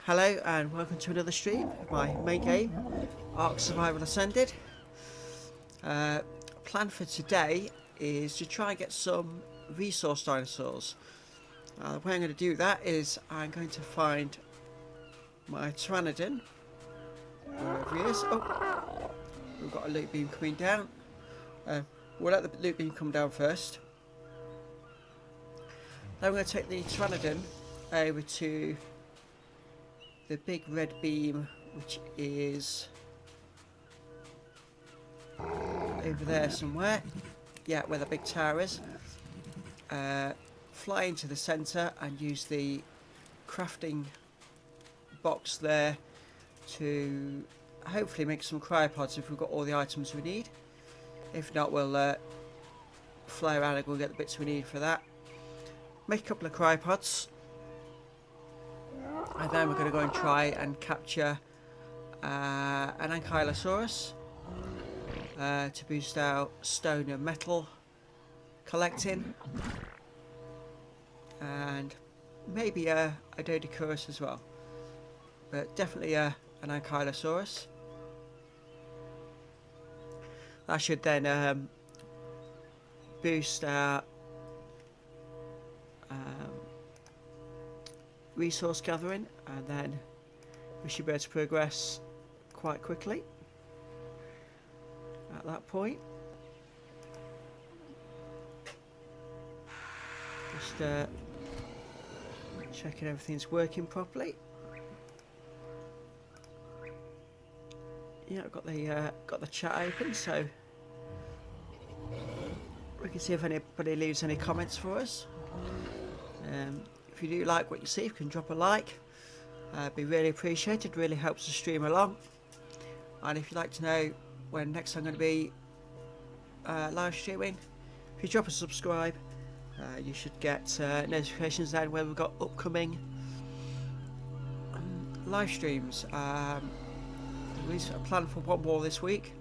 Hello and welcome to another stream of my main game, ARK Survival Ascended. Plan for today is to try and get some resource dinosaurs. The way I'm going to do that is I'm going to find my Pteranodon, wherever he is. Oh, we've got a loot beam coming down. We'll let the loot beam come down first. Then I'm going to take the Pteranodon over to the big red beam, which is over there somewhere. Yeah, where the big tower is. Fly into the centre and use the crafting box there to hopefully make some cryopods if we've got all the items we need. If not, we'll fly around and go get the bits we need for that. Make a couple of cryopods. And then we're going to go and try and capture an Ankylosaurus to boost our stone and metal collecting, and maybe a Doedicurus as well, but definitely an Ankylosaurus. That should then boost our resource gathering, and then we should be able to progress quite quickly at that point. Just checking everything's working properly. Yeah, I've got the chat open, so we can see if anybody leaves any comments for us. If you do like what you see, you can drop a like. Be really appreciated, really helps the stream along. And if you'd like to know when next I'm going to be live streaming, if you drop a subscribe, you should get notifications then when we've got upcoming live streams. We plan for one more this week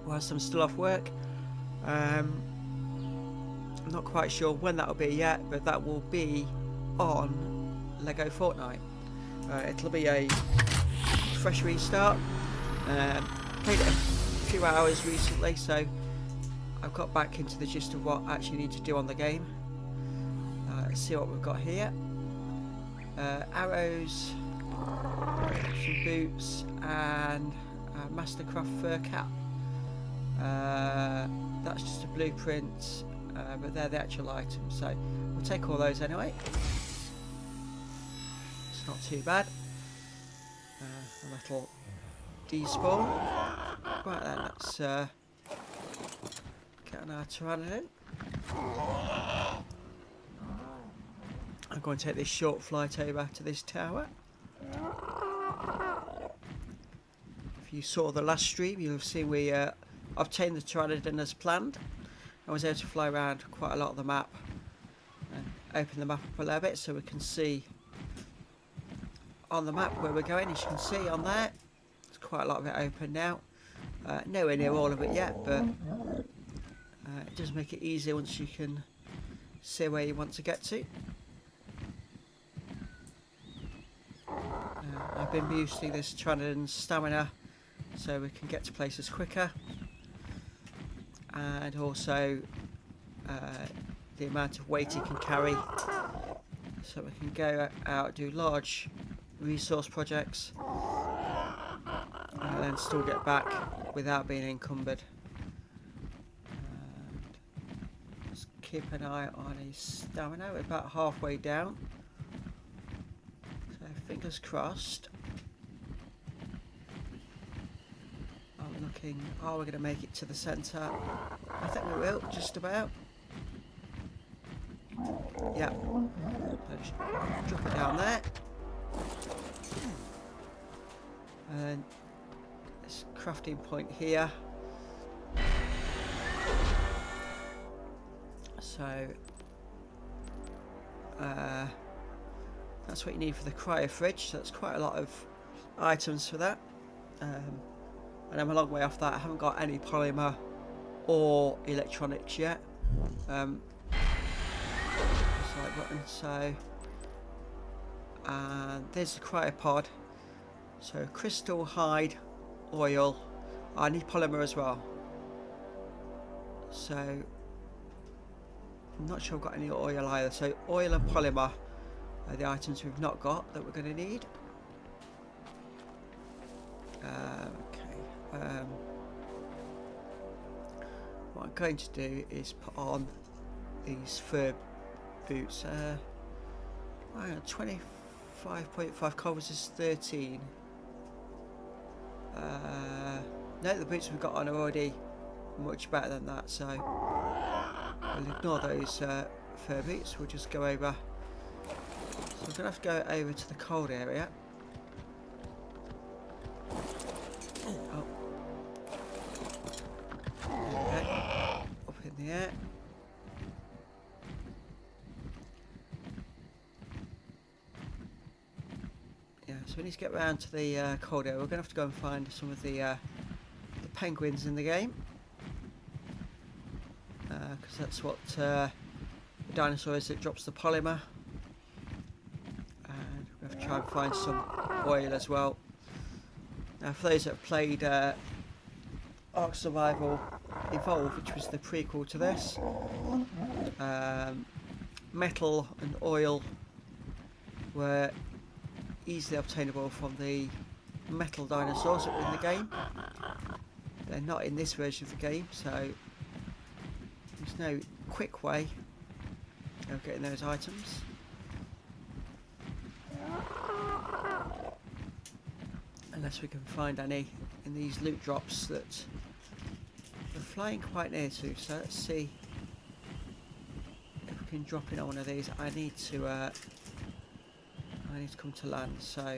whilst I'm still off work. I'm not quite sure when that will be yet, but that will be on Lego Fortnite. It'll be a fresh restart. Played it a few hours recently, so I've got back into the gist of what I actually need to do on the game. Let's see what we've got here. Arrows, some boots, and a Mastercraft fur cap. That's just a blueprint. But they're the actual items, so we'll take all those anyway. It's not too bad. A little despawn. Right then, let's get on our Pteranodon. I'm going to take this short flight over to this tower. If you saw the last stream, you'll have seen we obtained the Pteranodon as planned. I was able to fly around quite a lot of the map and open the map up a little bit so we can see on the map where we're going. As you can see on there, there's quite a lot of it open now. Nowhere near all of it yet, but it does make it easier once you can see where you want to get to. I've been boosting this Pteranodon's stamina so we can get to places quicker. And also the amount of weight it can carry, so we can go out, do large resource projects, and then still get back without being encumbered. And just keep an eye on his stamina. We're about halfway down, so fingers crossed. Are we going to make it to the centre? I think we will, just about. Yeah. So just drop it down there. And then this crafting point here. So that's what you need for the cryo fridge. So that's quite a lot of items for that. And I'm a long way off that. I haven't got any polymer or electronics yet. Button, so And there's the cryopod. So crystal, hide, oil. I need polymer as well. So I'm not sure I've got any oil either. So oil and polymer are the items we've not got that we're going to need. What I'm going to do is put on these fur boots. 25.5 covers is 13. No, the boots we've got on are already much better than that, so we'll ignore those fur boots. We'll just go over. So we're going to have to go over to the cold area. Oh. Okay. Up in the air. Yeah, so we need to get round to the cold area. We're going to have to go and find some of the penguins in the game. Because that's what the dinosaur is that drops the polymer. And we have to try and find some oil as well. Now, for those that have played ARK Survival Evolved, which was the prequel to this, metal and oil were easily obtainable from the metal dinosaurs that were in the game. They're not in this version of the game, so there's no quick way of getting those items. Unless we can find any in these loot drops that we're flying quite near to. So let's see if we can drop in on one of these. I need to come to land, so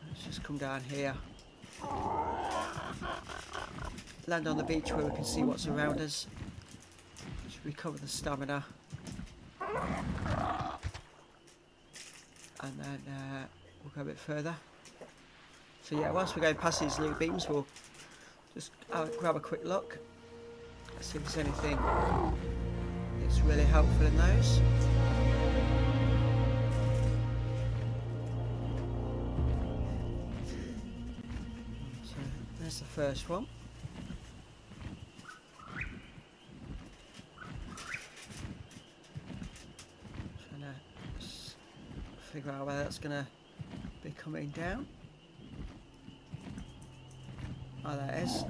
let's just come down here, land on the beach where we can see what's around us. Just recover the stamina, and then we'll go a bit further. So yeah, whilst we're going past these loot beams, we'll just grab a quick look, see if there's anything that's really helpful in those. So there's the first one. Trying to figure out where that's going to be coming down. Oh, there it is.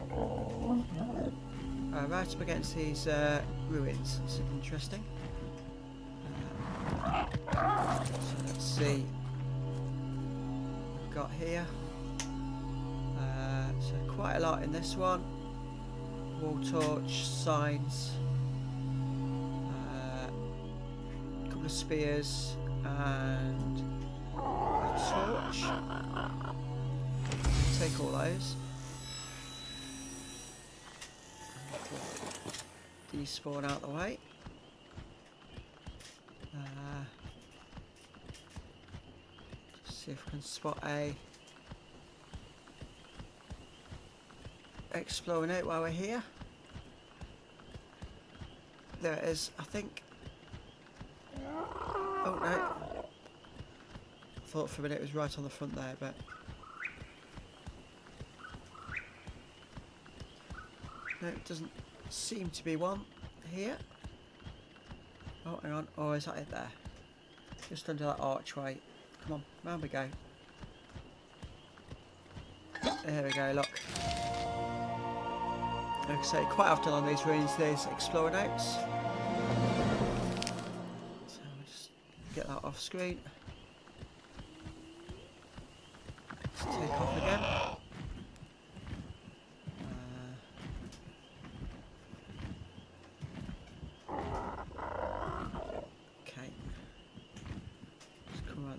Right up against these ruins. That's interesting. So let's see what we've got here. So quite a lot in this one. Wall torch, signs, a couple of spears, and a torch. Take all those. Despawn out the way. See if we can spot a exploring out while we're here. There it is, I think. Oh no! Thought for a minute it was right on the front there, but no, it doesn't seem to be one here. Oh, hang on. Oh, is that it there? Just under that archway. Come on, round we go. There we go, look. Like I say, quite often on these ruins there's explorer notes. So we'll just get that off screen. Let's take off again.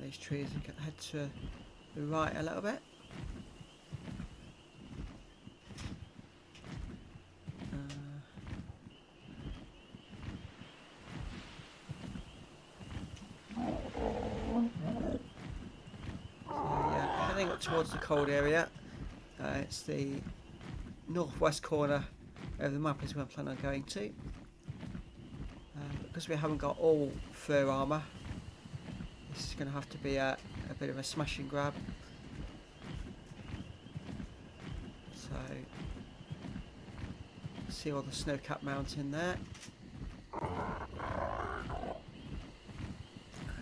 These trees and head to the right a little bit. So yeah, heading up towards the cold area. It's the northwest corner of the map is where I'm planning on going to. Because we haven't got all fur armour, This is going to have to be a bit of a smash and grab. So, see all the snow-capped mountain there. I'm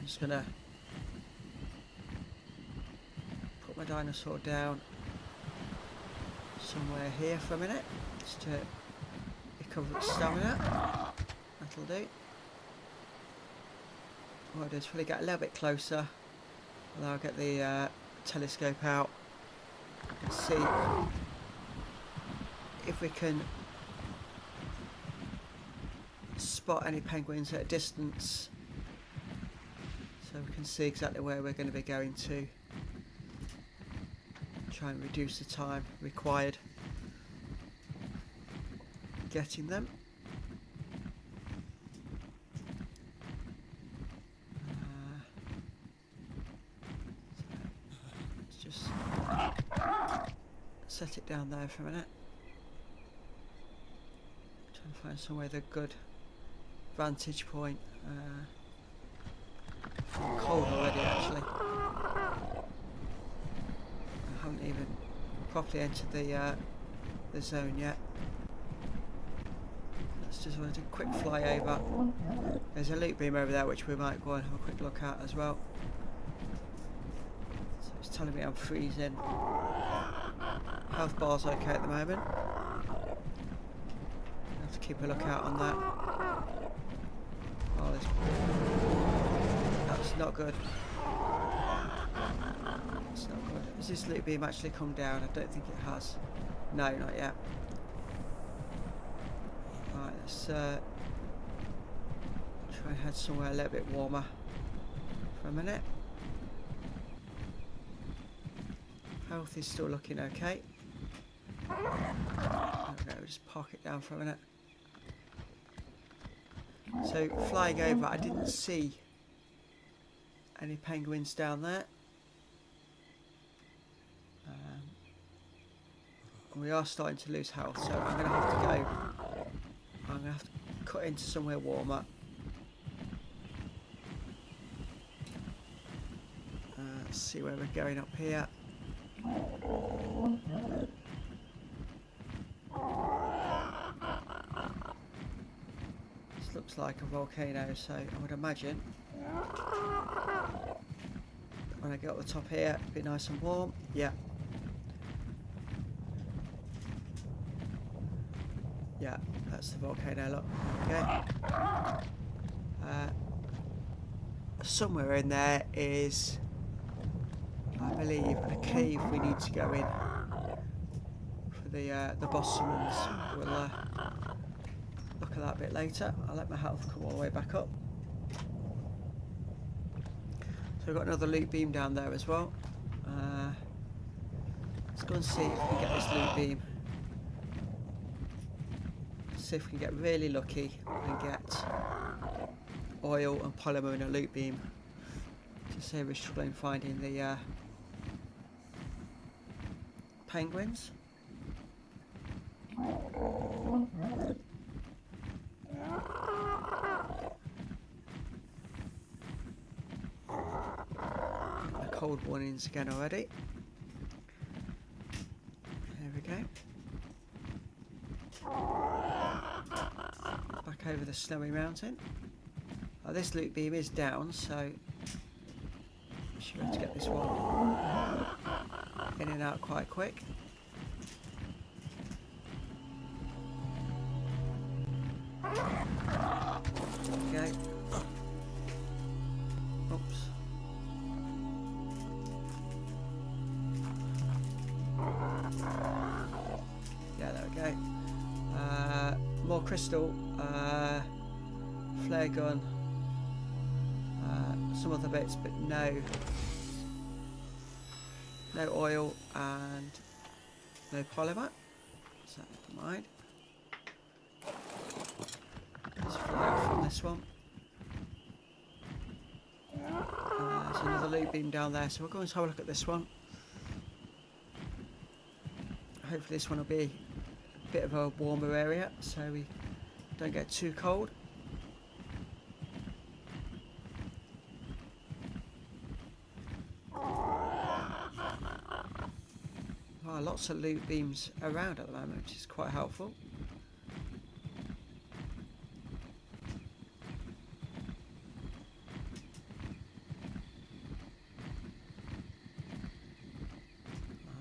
just going to put my dinosaur down somewhere here for a minute, just to recover its stamina. That'll do. What I'll do is probably get a little bit closer, and I'll get the telescope out and see if we can spot any penguins at a distance, so we can see exactly where we're going to be going to. Try and reduce the time required getting them. Let's just set it down there for a minute. Try and find somewhere with a good vantage point. Cold already, actually. I haven't even properly entered the zone yet. Let's just want to do a quick fly over. There's a loop beam over there which we might go and have a quick look at as well. So it's telling me I'm freezing. Health bar's okay at the moment. Have to keep a lookout on that. Oh, that's not good. It's not good. Has this loop beam actually come down? I don't think it has. No, not yet. Right, let's try and head somewhere a little bit warmer for a minute. Health is still looking okay. Okay, we'll just park it down for a minute. So, flying over, I didn't see any penguins down there. We are starting to lose health, so I'm going to have to go. I'm going to have to cut into somewhere warmer. Let's see where we're going up here. This looks like a volcano, so I would imagine when I get up the top here, it'll be nice and warm. Yeah. Yeah, that's the volcano, look. Okay. Somewhere in there is, I believe, a cave we need to go in for the boss summons. We'll look at that a bit later. I'll let my health come all the way back up. So we've got another loop beam down there as well. Let's go and see if we can get this loop beam. See if we can get really lucky and get oil and polymer in a loop beam. To say we're struggling finding the penguins. The cold warnings again already. There we go. Back over the snowy mountain. This loop beam is down, so we should be able to get this one in and out quite quick. There we go. Oops. Yeah, there we go. More crystal, flare gun, some other bits, but no oil and no polymer, so never mind. Let's fly out from this one. There's another loop beam down there, so we'll go and have a look at this one. Hopefully this one will be a bit of a warmer area, so we don't get too cold. lots of loot beams around at the moment, which is quite helpful.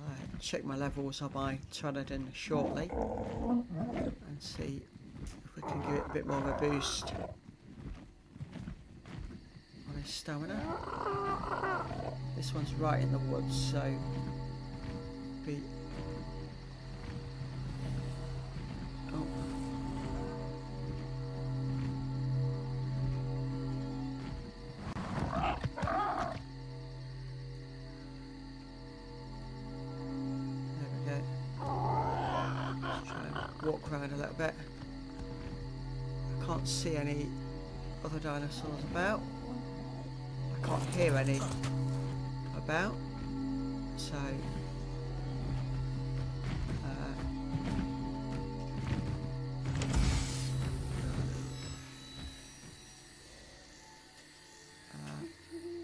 I'll check my levels on my Pteranodon shortly and see if we can give it a bit more of a boost on his stamina. This one's right in the woods, so be... Oh. There we go. Let's try and walk around a little bit. I can't see any other dinosaurs about. I can't hear any about, so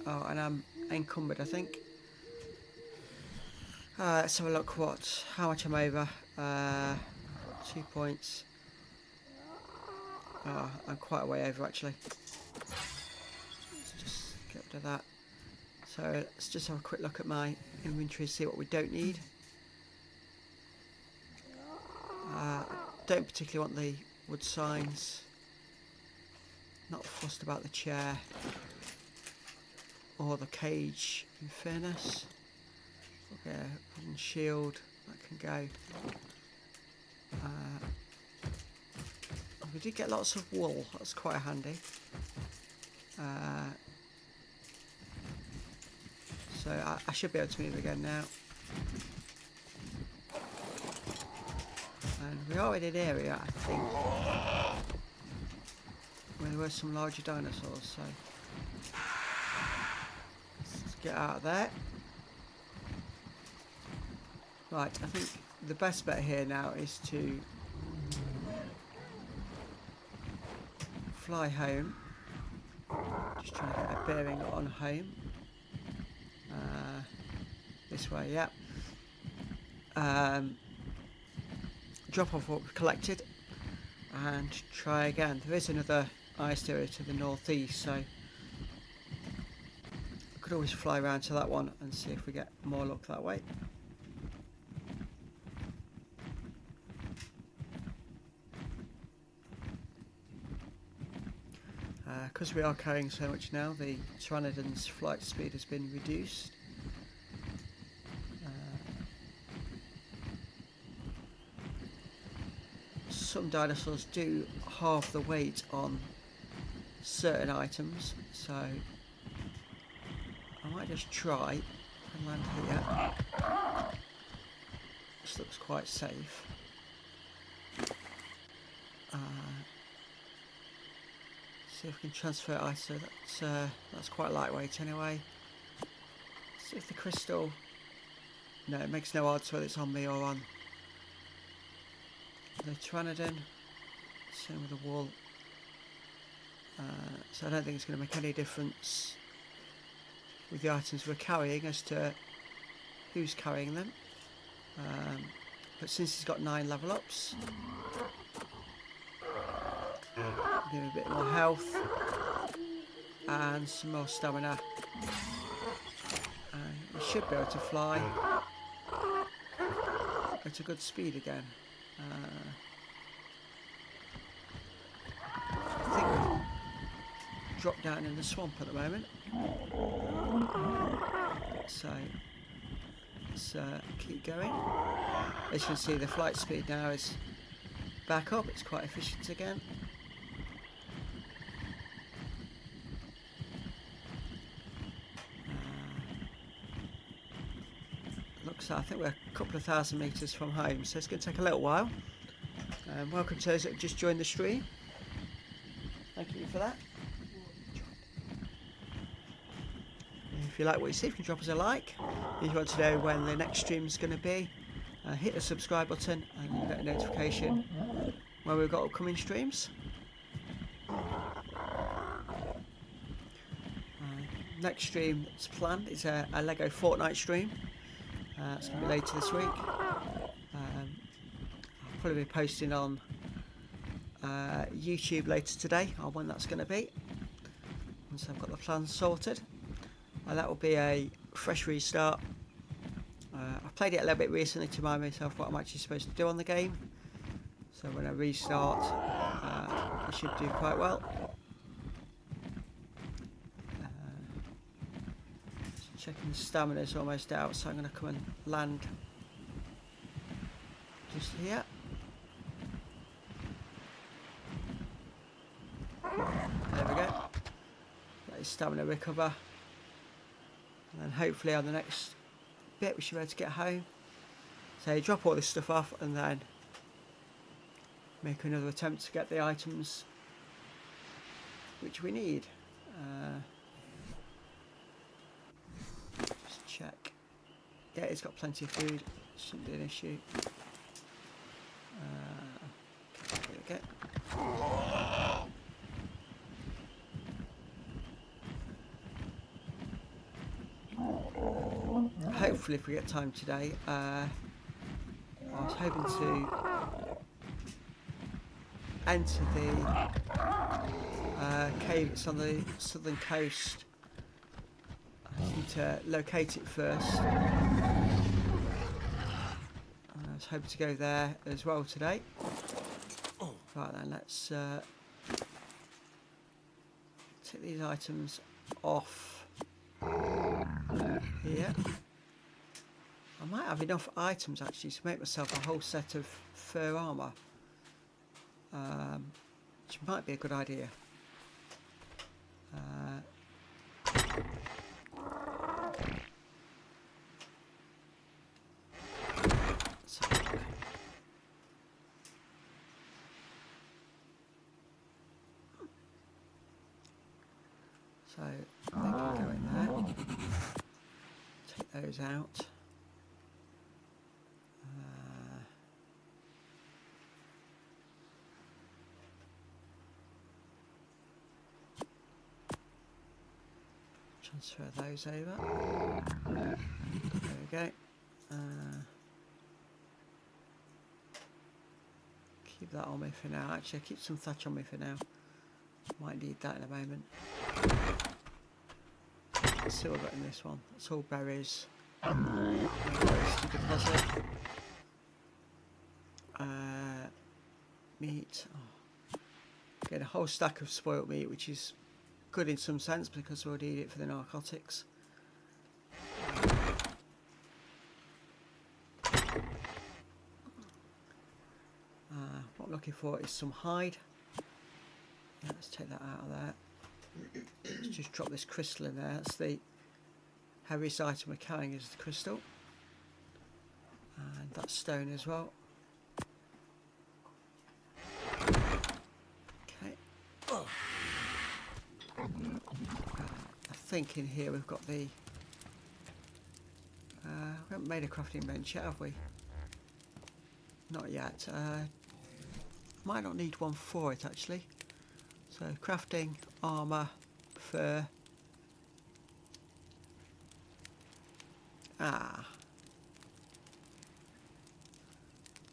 oh, and I'm encumbered, I think. Let's have a look how much I'm over. 2 points. Oh, I'm quite a way over actually. Let's just get rid of that. So let's just have a quick look at my inventory, see what we don't need. Don't particularly want the wood signs. Not fussed about the chair or the cage, in fairness. Okay, wooden shield, that can go. We did get lots of wool, that's quite handy. So I should be able to move again now. And we are in an area, I think, where there were some larger dinosaurs, so let's get out of there. Right, I think the best bet here now is to fly home. Just trying to get a bearing on home. This way, yeah. Drop off what we've collected and try again. There is another ice area to the northeast, so I could always fly around to that one and see if we get more luck that way. Because we are carrying so much now, the Pteranodon's flight speed has been reduced. Some dinosaurs do halve the weight on certain items, so I might just try and land here. This looks quite safe. See if we can transfer ISO. That's quite lightweight anyway. See if the crystal... No, it makes no odds whether it's on me or on the Pteranodon. Same with the wool. So I don't think it's going to make any difference with the items we're carrying as to who's carrying them. But since he's got 9 level ups, give him a bit more health and some more stamina, and we should be able to fly at a good speed again. I think we've dropped down in the swamp at the moment, so let's keep going. As you can see, the flight speed now is back up, it's quite efficient again. So I think we're a couple of thousand metres from home, so it's going to take a little while. Welcome to those that have just joined the stream. Thank you for that. If you like what you see, you can drop us a like. If you want to know when the next stream is going to be, hit the subscribe button and you'll get a notification when we've got upcoming streams. Next stream that's planned is a Lego Fortnite stream. It's going to be later this week. I'll probably be posting on YouTube later today on when that's going to be, once I've got the plans sorted. That will be a fresh restart. I've played it a little bit recently to remind myself what I'm actually supposed to do on the game. So when I restart, it should do quite well. Checking the stamina's almost out, so I'm going to come and land just here. There we go. Let his stamina recover. And then hopefully on the next bit we should be able to get home. So you drop all this stuff off and then make another attempt to get the items which we need. Just check. Yeah, it's got plenty of food. Shouldn't be an issue. There we go. Hopefully if we get time today, I was hoping to enter the cave. It's on the southern coast. I need to locate it first. I was hoping to go there as well today. Right then, let's take these items off here. I might have enough items actually to make myself a whole set of fur armour, which might be a good idea. So I think I'll go in there, take those out. Transfer those over. There we go. Keep that on me for now. Actually, I'll keep some thatch on me for now. Might need that in a moment. Let's see what I've got in this one. It's all berries. Deposit. Meat. Oh. Get a whole stack of spoilt meat, which is good in some sense because we already eat it for the narcotics. What I'm looking for is some hide. Yeah, let's take that out of there. Let's just drop this crystal in there. That's the heaviest item we're carrying, is the crystal. And that stone as well. Okay. I think in here we've got the... we haven't made a crafting bench yet, have we? Not yet. Might not need one for it actually. So crafting, armour, fur.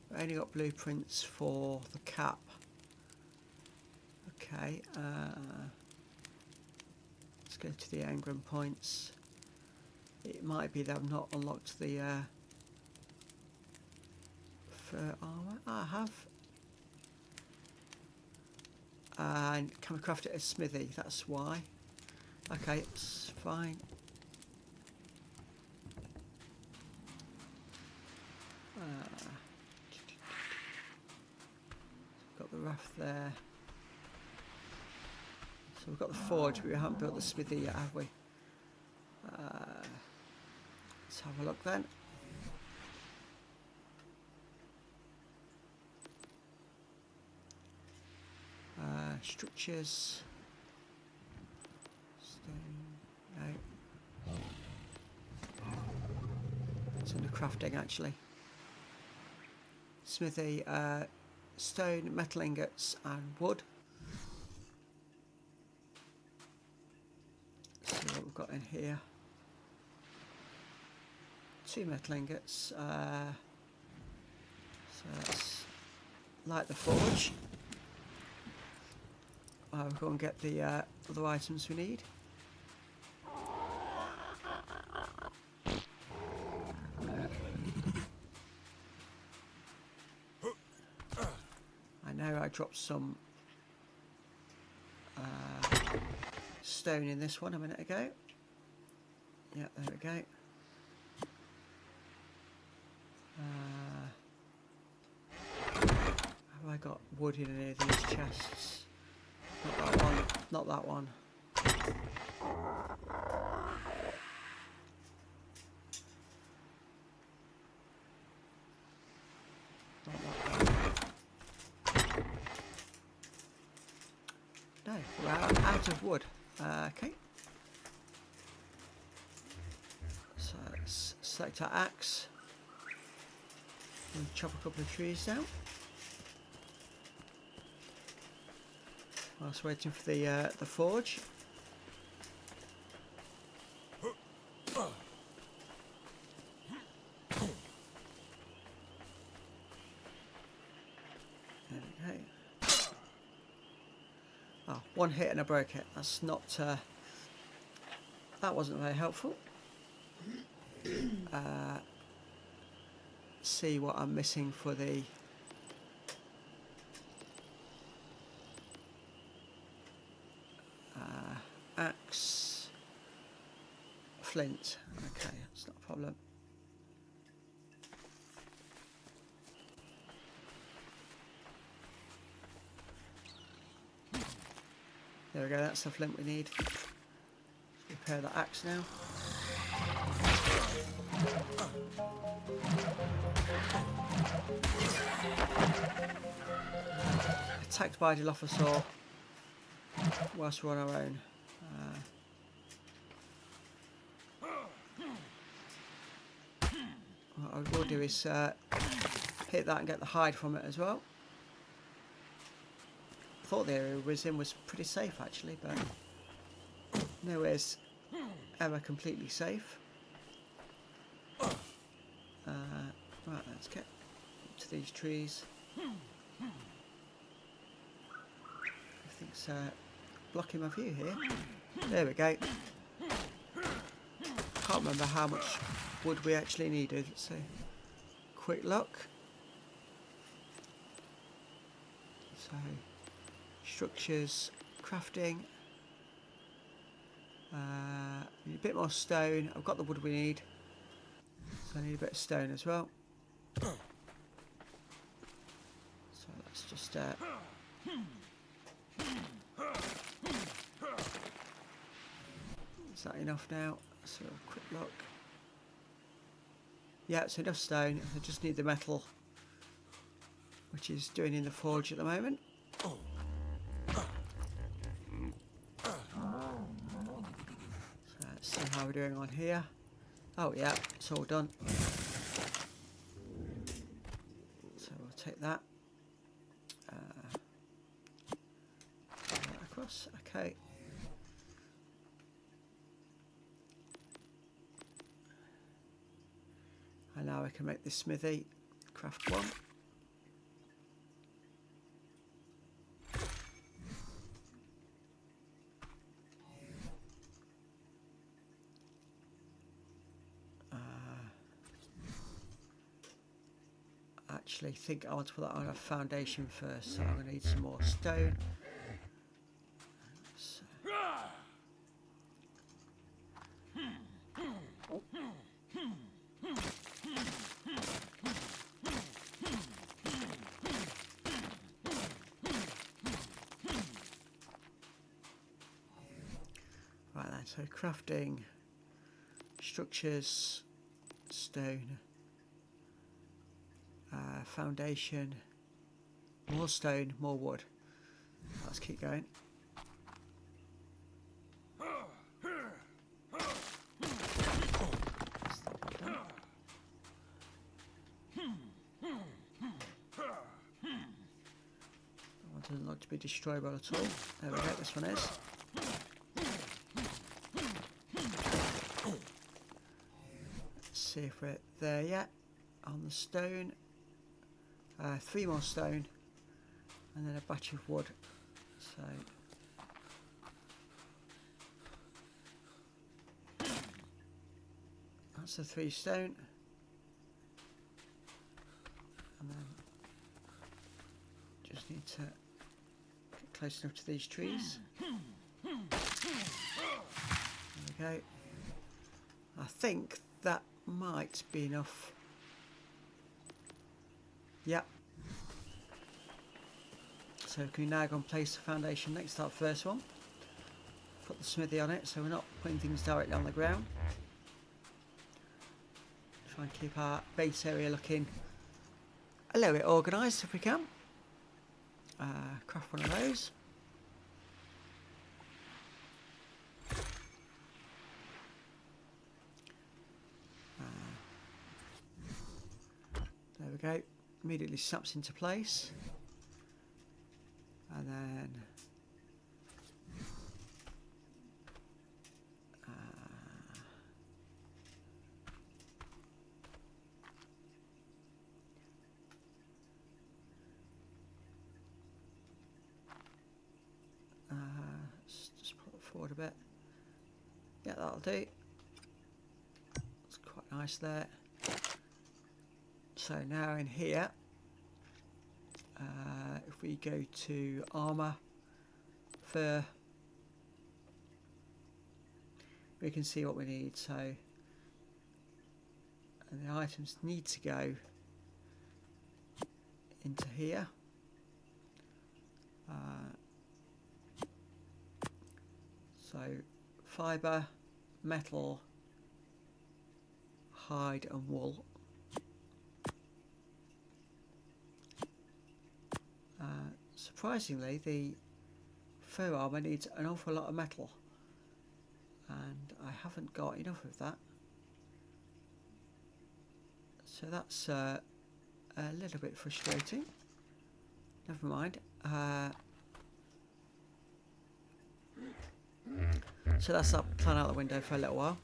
We only got blueprints for the cap. Okay. Let's go to the engram points. It might be that I've not unlocked the fur armour. I have. And can we craft it as smithy? That's why. Okay, it's fine. Got the raft there. So we've got the forge, but we haven't built the smithy yet, have we? Let's have a look then. Structures. Stone. No. It's under crafting actually. Smithy, stone, metal ingots and wood. Let's see what we've got in here. 2 metal ingots. So let's light the forge. We'll go and get the other items we need. I know I dropped some stone in this one a minute ago. Yeah, there we go. Have I got wood in any of these chests? Not that one. Not that one. Not that one. No, we're out of wood. Okay. So let's select our axe and chop a couple of trees down. Whilst waiting for the forge. There we go. Oh, one hit and I broke it. That's not. That wasn't very helpful. See what I'm missing for the. Axe, flint. Okay, that's not a problem. There we go, that's the flint we need. Let's repair the axe now. Attacked by a Dilophosaur whilst we're on our own. What I will do is hit that and get the hide from it as well. I thought the area we was in was pretty safe actually, but nowhere's ever completely safe. Right, let's get to these trees. Everything's blocking my view here. There we go. Can't remember how much wood we actually needed. Let's see. Quick look. So, structures, crafting. Need a bit more stone. I've got the wood we need. So I need a bit of stone as well. So let's just is that enough now? So a quick look. Yeah, it's enough stone. I just need the metal, which is doing in the forge at the moment. So let's see how we're doing on here. Oh yeah, it's all done. So we'll take that. That across. Okay. And now we can make this smithy. Craft one. Actually think I want to put that on a foundation first, so I'm going to need some more stone. So. Right then, so crafting, structures, stone. Foundation, more stone, more wood. Let's keep going. That one doesn't look to be destroyable at all. There we go, this one is. Let's see if we're there yet. On the stone, 3 more stone, and then a batch of wood. So that's the 3 stone, and then just need to get close enough to these trees. There we go. I think that might be enough. Yep. So we can now go and place the foundation next to that first one. Put the smithy on it so we're not putting things directly on the ground. Try and keep our base area looking a little bit organised if we can. Craft one of those. There we go. Immediately snaps into place. And then just pull it forward a bit. Yeah, that'll do. It's quite nice there. So now in here, if we go to armour, fur, we can see what we need. So, and the items need to go into here. So fibre, metal, hide and wool. Surprisingly, the fur armour needs an awful lot of metal, and I haven't got enough of that. So that's a little bit frustrating. Never mind. So that's that plan out the window for a little while.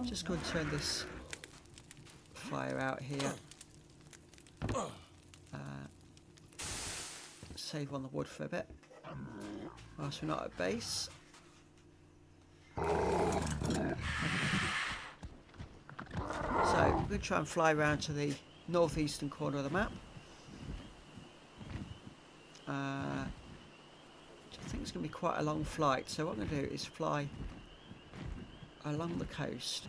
Just going to turn this fire out here. Save on the wood for a bit whilst we're not at base. So we're going to try and fly around to the northeastern corner of the map. Which I think is going to be quite a long flight, so what I'm going to do is fly along the coast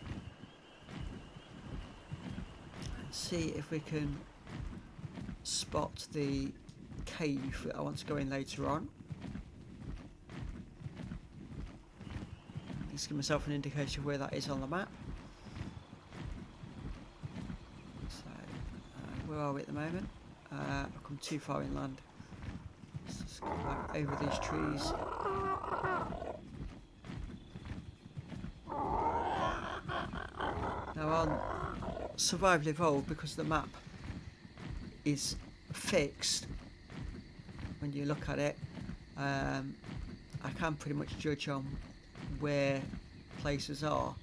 and see if we can spot the cave that I want to go in later on. Just give myself an indication of where that is on the map. So, where are we at the moment? I've come too far inland. Let's just go back over these trees. Now on Survival Evolved, because the map is fixed, when you look at it, I can pretty much judge on where places are.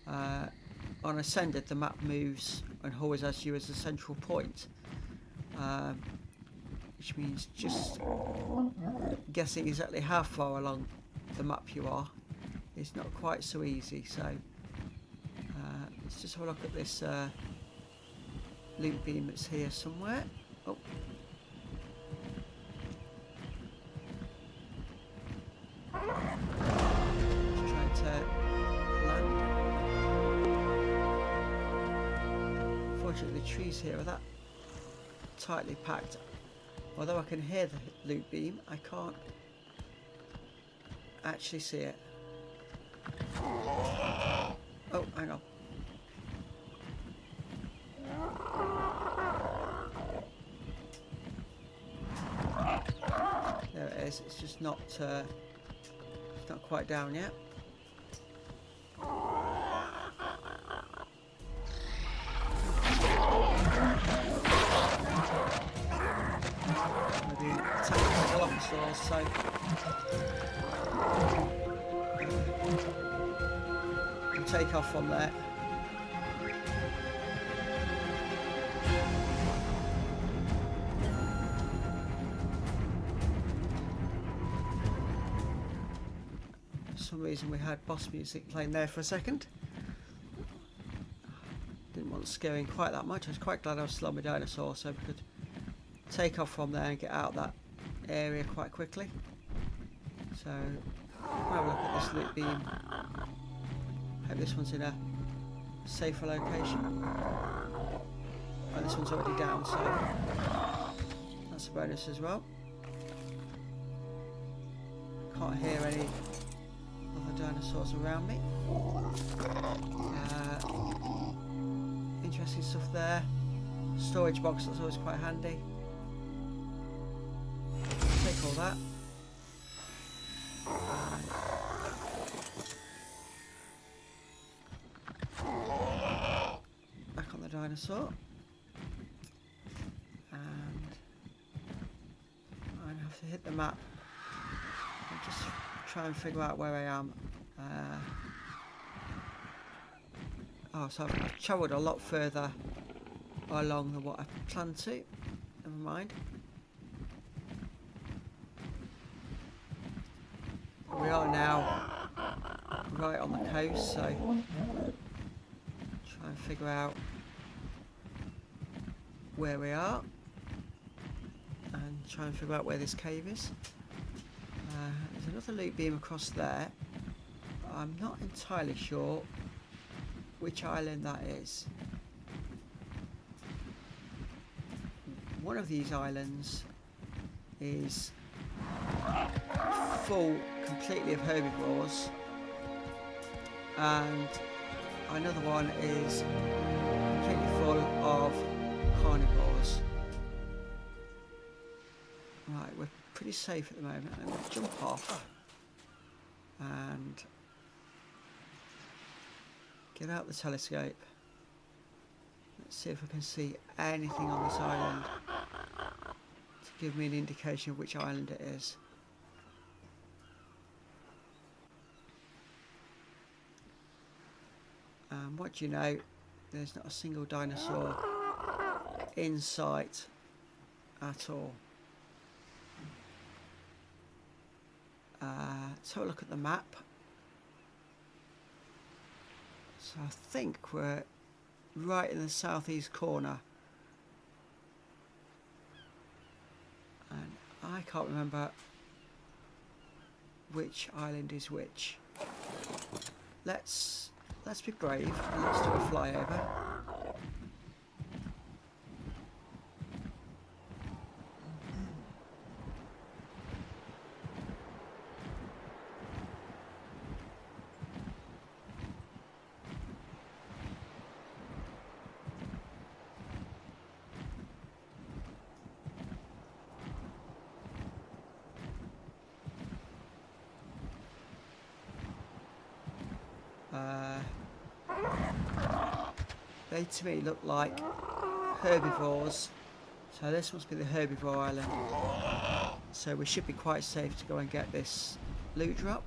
On Ascended, the map moves and always has you as a central point, which means just guessing exactly how far along the map you are is not quite so easy. So let's just have a look at this loot beam that's here somewhere. Oh. Unfortunately, the trees here are that tightly packed. Although I can hear the loot beam, I can't actually see it. Oh, hang on. There it is. It's just not. It's not quite down yet. Maybe attacking the officers, so we'll take off from there. reason we had boss music playing there for a second. Didn't want scaring quite that much. I was quite glad I was still on my dinosaur so we could take off from there and get out of that area quite quickly. So we'll have a look at this loot beam. Hope this one's in a safer location. Oh, this one's already down, so that's a bonus as well. Can't hear any other dinosaurs around me. Interesting stuff there. Storage box, that's always quite handy. Take all that. Back on the dinosaur. And I have to hit the map. I'll just try and figure out where I am. Oh, so I've travelled a lot further along than what I planned to. Never mind. We are now right on the coast, so try and figure out where we are and try and figure out where this cave is. There's another loot beam across there. I'm not entirely sure which island that is. One of these islands is full completely of herbivores and another one is completely full of carnivores. Right, we're pretty safe at the moment. I'm going to jump off and get out the telescope. Let's see if I can see anything on this island to give me an indication of which island it is. What do you know? There's not a single dinosaur in sight at all. Let's have a look at the map. So I think we're right in the southeast corner. And I can't remember which island is which. Let's be brave and let's do a flyover. They to me look like herbivores, so this must be the herbivore island. So we should be quite safe to go and get this loot drop.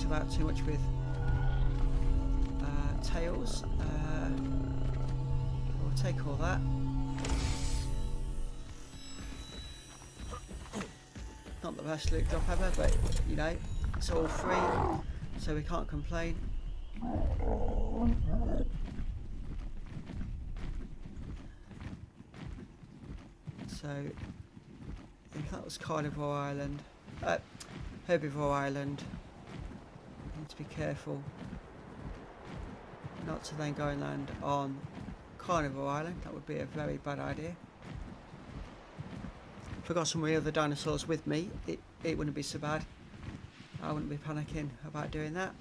About too much with tails. We'll take all that. Not the best loot drop ever, but you know, it's all free, so we can't complain. So if that was Carnivore Island, Herbivore Island, to be careful not to then go and land on Carnivore Island. That would be a very bad idea. If I got some of the other dinosaurs with me, it wouldn't be so bad. I wouldn't be panicking about doing that.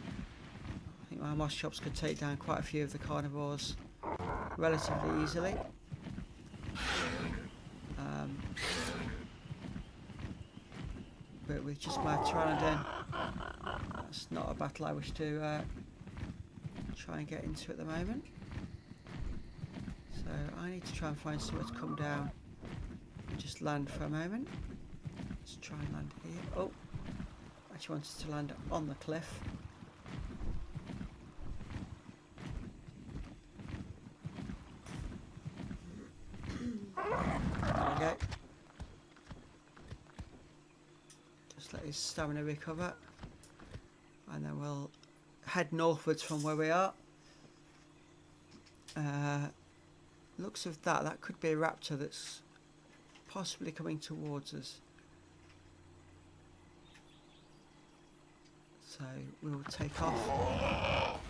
I think my moss chops could take down quite a few of the carnivores relatively easily. But with just my Pteranodon, that's not a battle I wish to try and get into at the moment. So I need to try and find somewhere to come down and just land for a moment. Let's try and land here. Oh, I actually wanted to land on the cliff. There we go. Just let his stamina recover, and then we'll head northwards from where we are. Looks of that could be a raptor that's possibly coming towards us. So we will take off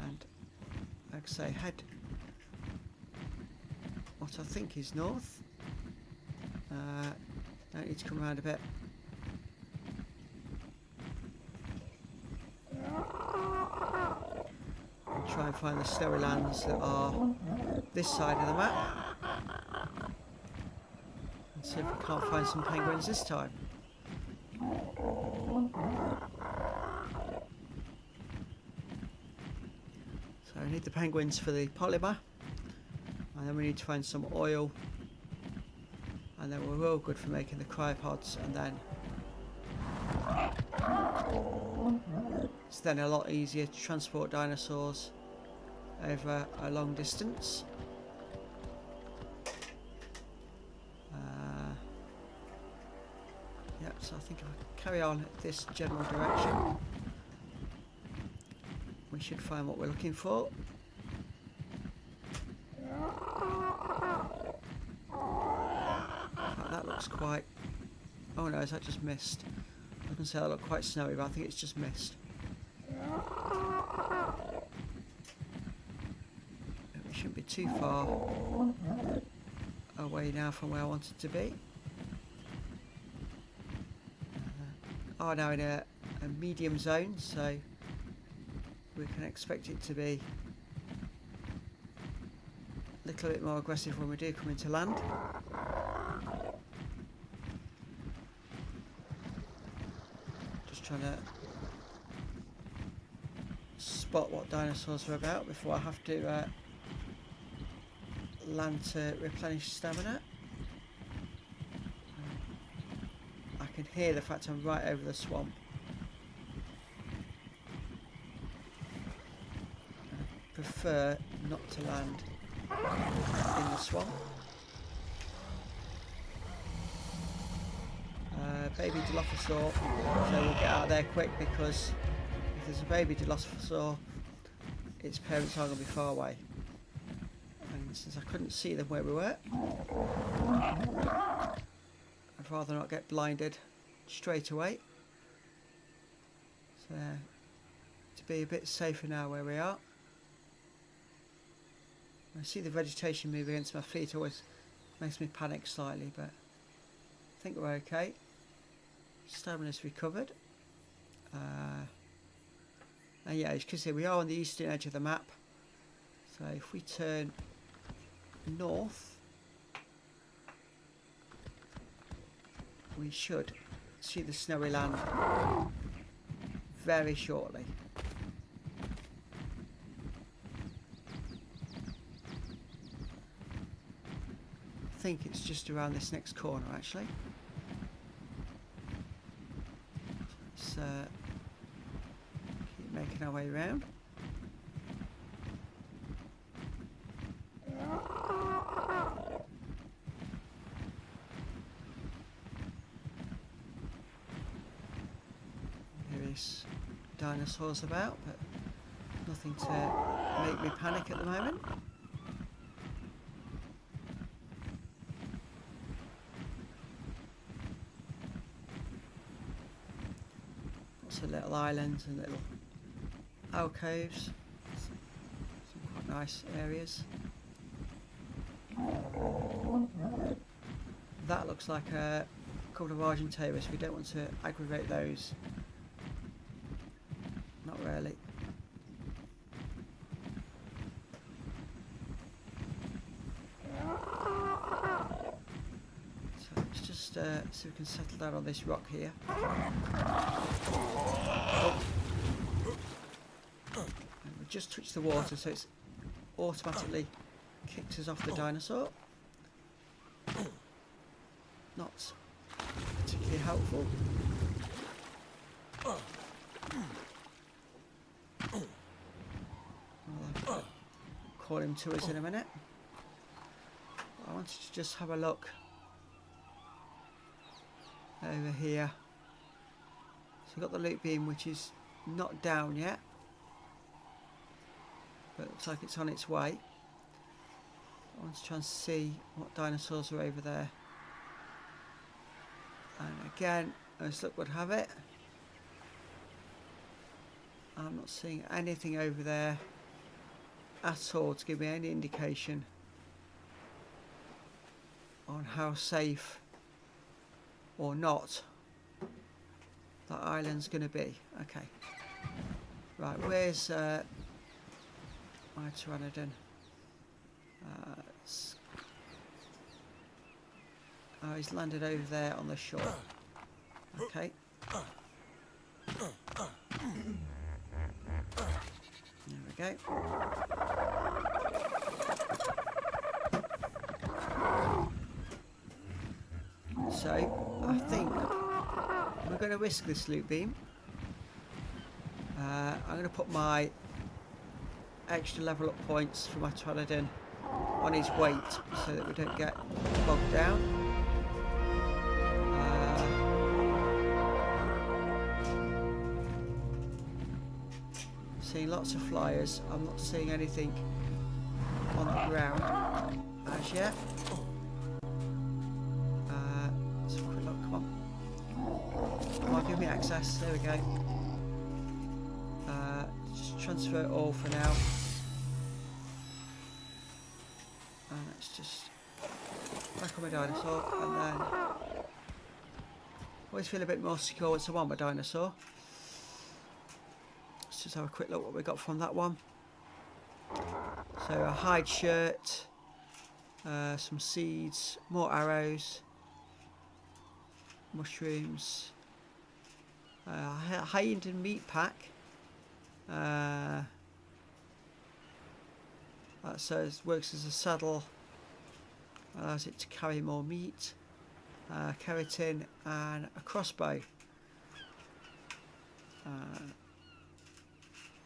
and, like I say, head what I think is north. Don't need to come around a bit. Try and find the snowy lands that are this side of the map, and see if we can't find some penguins this time. So we need the penguins for the polymer, and then we need to find some oil, and then we're all good for making the cryopods, and then it's then a lot easier to transport dinosaurs over a long distance. Yep, so I think if I carry on this general direction, we should find what we're looking for. That looks quite... Oh no, is that just mist? I was going to say that looked quite snowy, but I think it's just mist. We shouldn't be too far away now from where I wanted to be. Are now in a medium zone, so we can expect it to be a little bit more aggressive when we do come into land. Just trying to spot what dinosaurs are about before I have to land to replenish stamina. I can hear the fact I'm right over the swamp. I prefer not to land in the swamp. Baby Dilophosaur, so we'll get out of there quick, because if there's a baby Dilophosaur, its parents are going to be far away. And since I couldn't see them where we were, I'd rather not get blinded straight away. So to be a bit safer now where we are. I see the vegetation move against my feet, always makes me panic slightly, but I think we're okay. Stamina's recovered. And yeah, as you can see, we are on the eastern edge of the map. So if we turn north, we should see the snowy land very shortly. I think it's just around this next corner, actually. Let's keep making our way around. There is dinosaurs about, but nothing to make me panic at the moment. Little islands and little alcoves, some quite nice areas. That looks like a couple of Argentavis. We don't want to aggravate those. Not really. So let's just see if we can settle down on this rock here. And we just touched the water, so it's automatically kicked us off the dinosaur. Not particularly helpful. I'll call him to us in a minute. I wanted to just have a look over here. So we've got the loop beam, which is not down yet, but it looks like it's on its way. I want to try and see what dinosaurs are over there. And again, as luck would have it, I'm not seeing anything over there at all to give me any indication on how safe or not that island's going to be. Okay, right, where's my pteranodon? Oh, he's landed over there on the shore. Okay. There we go. So, I think we're going to risk this loop beam. I'm going to put my extra level up points for my pteranodon on his weight so that we don't get bogged down. Seeing lots of flyers. I'm not seeing anything on the ground as yet. Let's have a quick look. Come on. Come on, give me access. There we go. Just transfer it all for now. And let's just back on my dinosaur, and then always feel a bit more secure once I'm on my dinosaur. Let's just have a quick look what we got from that one. So a hide shirt, some seeds, more arrows, mushrooms, high-end meat pack. That says works as a saddle, allows it to carry more meat, keratin, and a crossbow.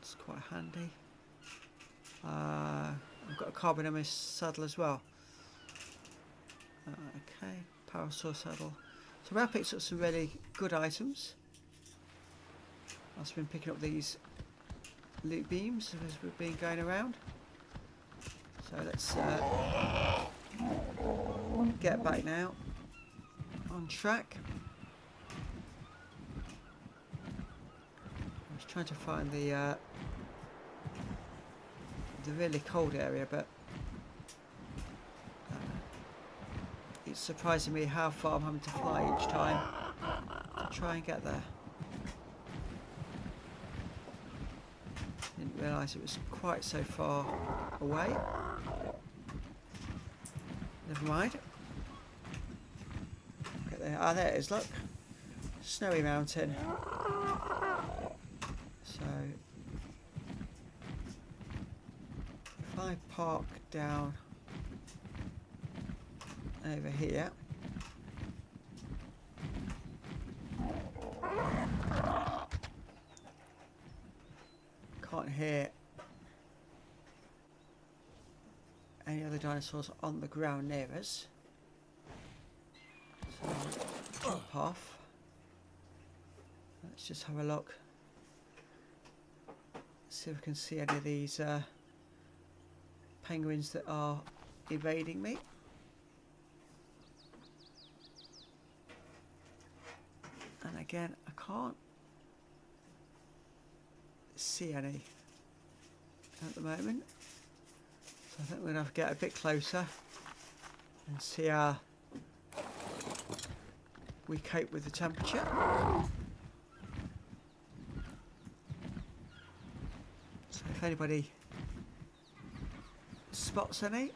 It's quite handy. I've got a carbon saddle as well. Okay, parasaur saddle. So we have picked up some really good items. I've been picking up these loop beams as we've been going around. So let's get back now on track. I was trying to find the really cold area, but it's surprising me how far I'm having to fly each time to try and get there. Didn't realise it was quite so far away. Never mind. Get there. Ah, there it is, look. Snowy mountain. So if I park down over here, can't hear any other dinosaurs on the ground near us, so I'll jump off. Let's just have a look, see if we can see any of these penguins that are evading me. And again, I can't see any at the moment, so I think we're going to have to get a bit closer and see how we cope with the temperature. So if anybody spots any,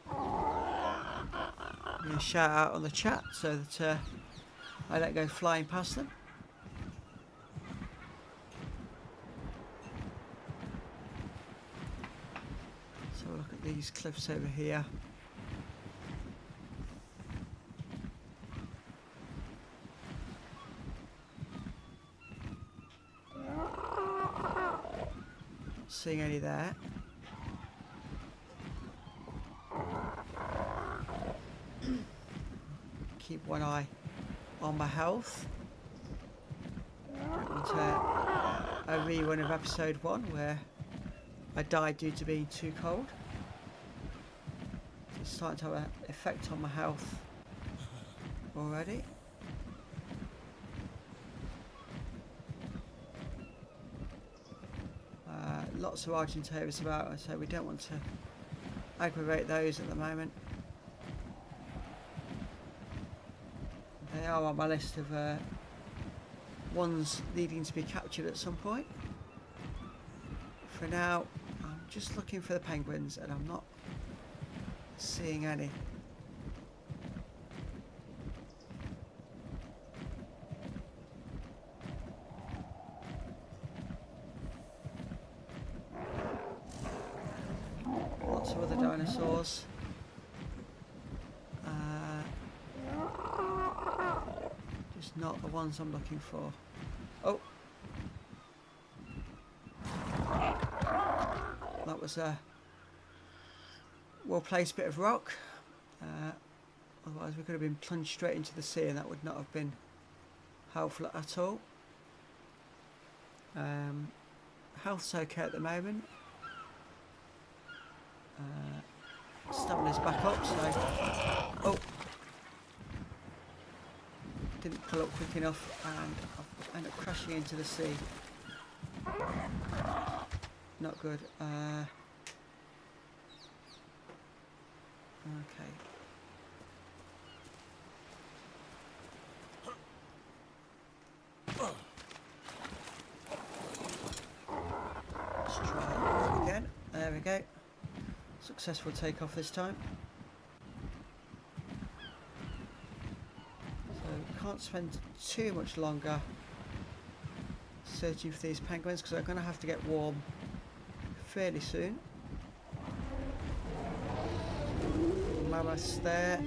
give me a shout out on the chat so that I don't go flying past them. So look at these cliffs over here. seeing any there. Keep one eye on my health. Onto a rerun of episode 1 where I died due to being too cold. So it's starting to have an effect on my health already. Lots of Argentavis about, so we don't want to aggravate those at the moment. They are on my list of ones needing to be captured at some point. For now, I'm just looking for the penguins and I'm not seeing any. Lots of other dinosaurs. Just not the ones I'm looking for. Oh! That was a well-placed bit of rock. Otherwise we could have been plunged straight into the sea and that would not have been helpful at all. Health's okay at the moment. Stamina's back up, so... Oh! Didn't pull up quick enough and I've ended up crashing into the sea. Not good. Okay. Let's try that again. There we go. Successful takeoff this time. So can't spend too much longer searching for these penguins because they're going to have to get warm fairly soon. Mammoths there.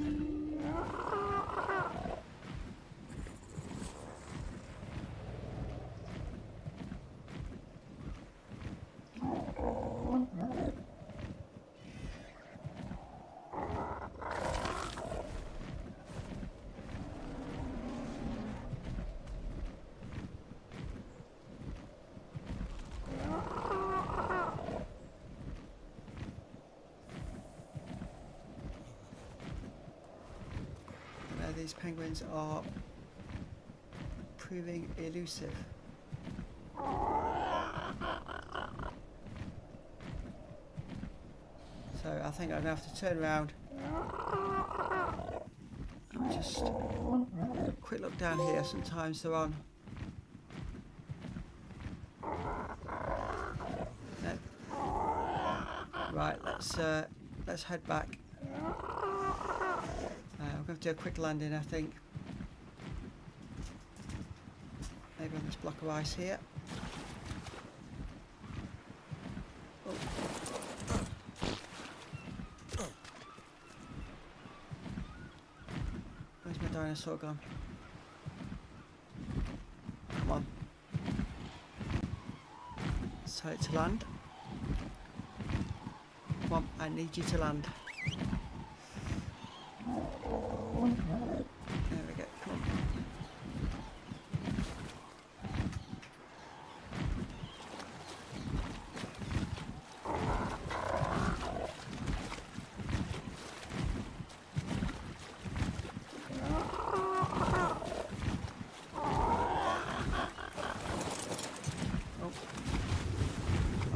These penguins are proving elusive. So I think I'm going to have to turn around and just quick look down here. Sometimes they're on. No. Right, let's head back. We're going to do a quick landing, I think. Maybe on this block of ice here. Oh. Where's my dinosaur gone? Come on. Let's tell it to land. Come on, I need you to land. There we go, come on.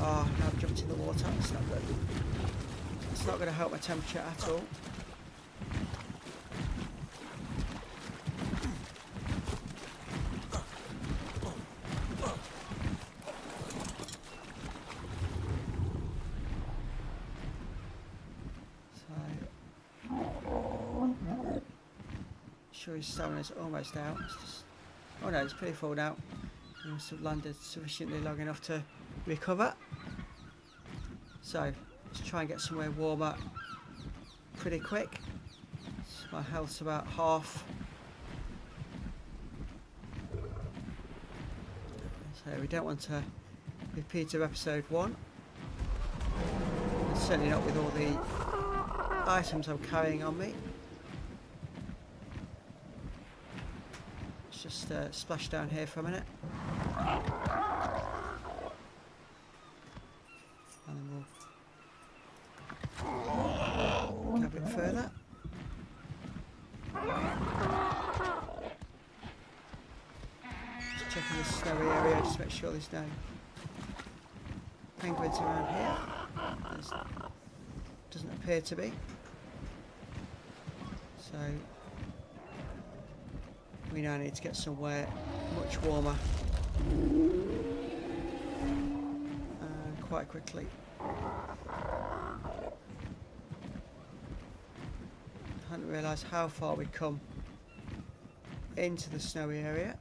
Oh, now I've jumped in the water, that's not good. It's not going to help my temperature at all. Sure his stamina's almost out. It's just, oh no, it's pretty full now. He must have landed sufficiently long enough to recover. So let's try and get somewhere warmer pretty quick. So my health's about half. So we don't want to repeat of episode 1. Certainly not with all the items I'm carrying on me. Let's just splash down here for a minute. And then we'll go a bit further. Just checking the snowy area just to make sure there's no penguins around here. There doesn't appear to be. So we now need to get somewhere much warmer quite quickly. I hadn't realised how far we'd come into the snowy area.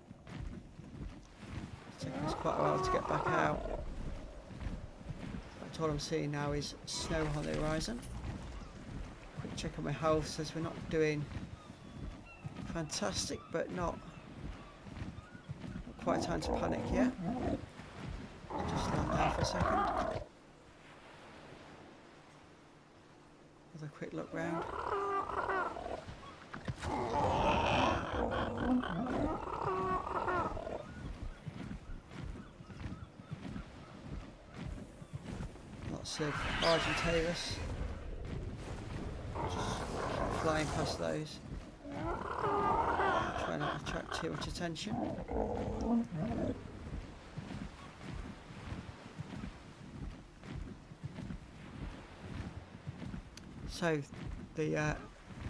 It's taken us quite a while to get back out. But all I'm seeing now is snow on the horizon. Quick check on my health, says we're not doing fantastic, but not quite time to panic yet. Just land there for a second. Another quick look round. Lots of Argentavis. Just flying past those. Try not to attract too much attention. So the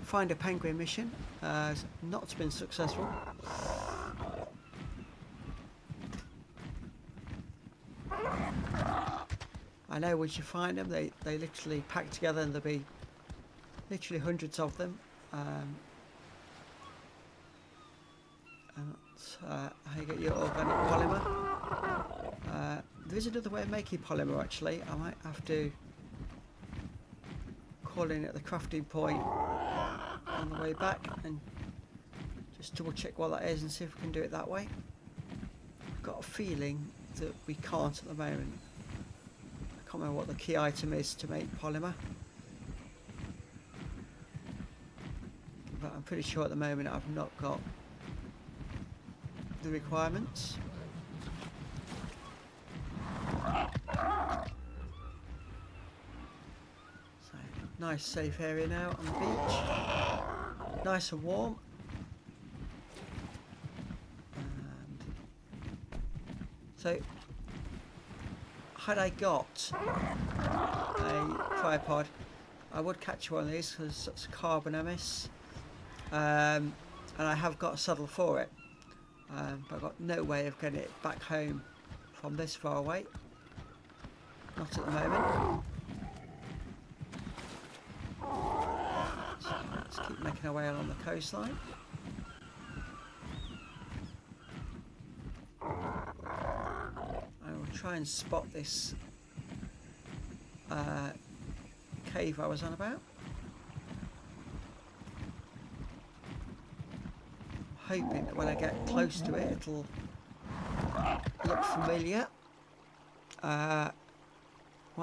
find a penguin mission has not been successful. I know once you find them, they literally pack together and there'll be literally hundreds of them. And that's how you get your organic polymer. There is another way of making polymer actually. I might have to call in at the crafting point on the way back and just double check what that is and see if we can do it that way. I've got a feeling that we can't at the moment. I can't remember what the key item is to make polymer, but I'm pretty sure at the moment I've not got the requirements. So nice safe area now on the beach, nice and warm. And so had I got a tripod, I would catch one of these because it's a carbon emiss, and I have got a saddle for it. But I've got no way of getting it back home from this far away. Not at the moment. So let's keep making our way along the coastline. I will try and spot this cave I was on about. Hoping that when I get close to it, it'll look familiar. What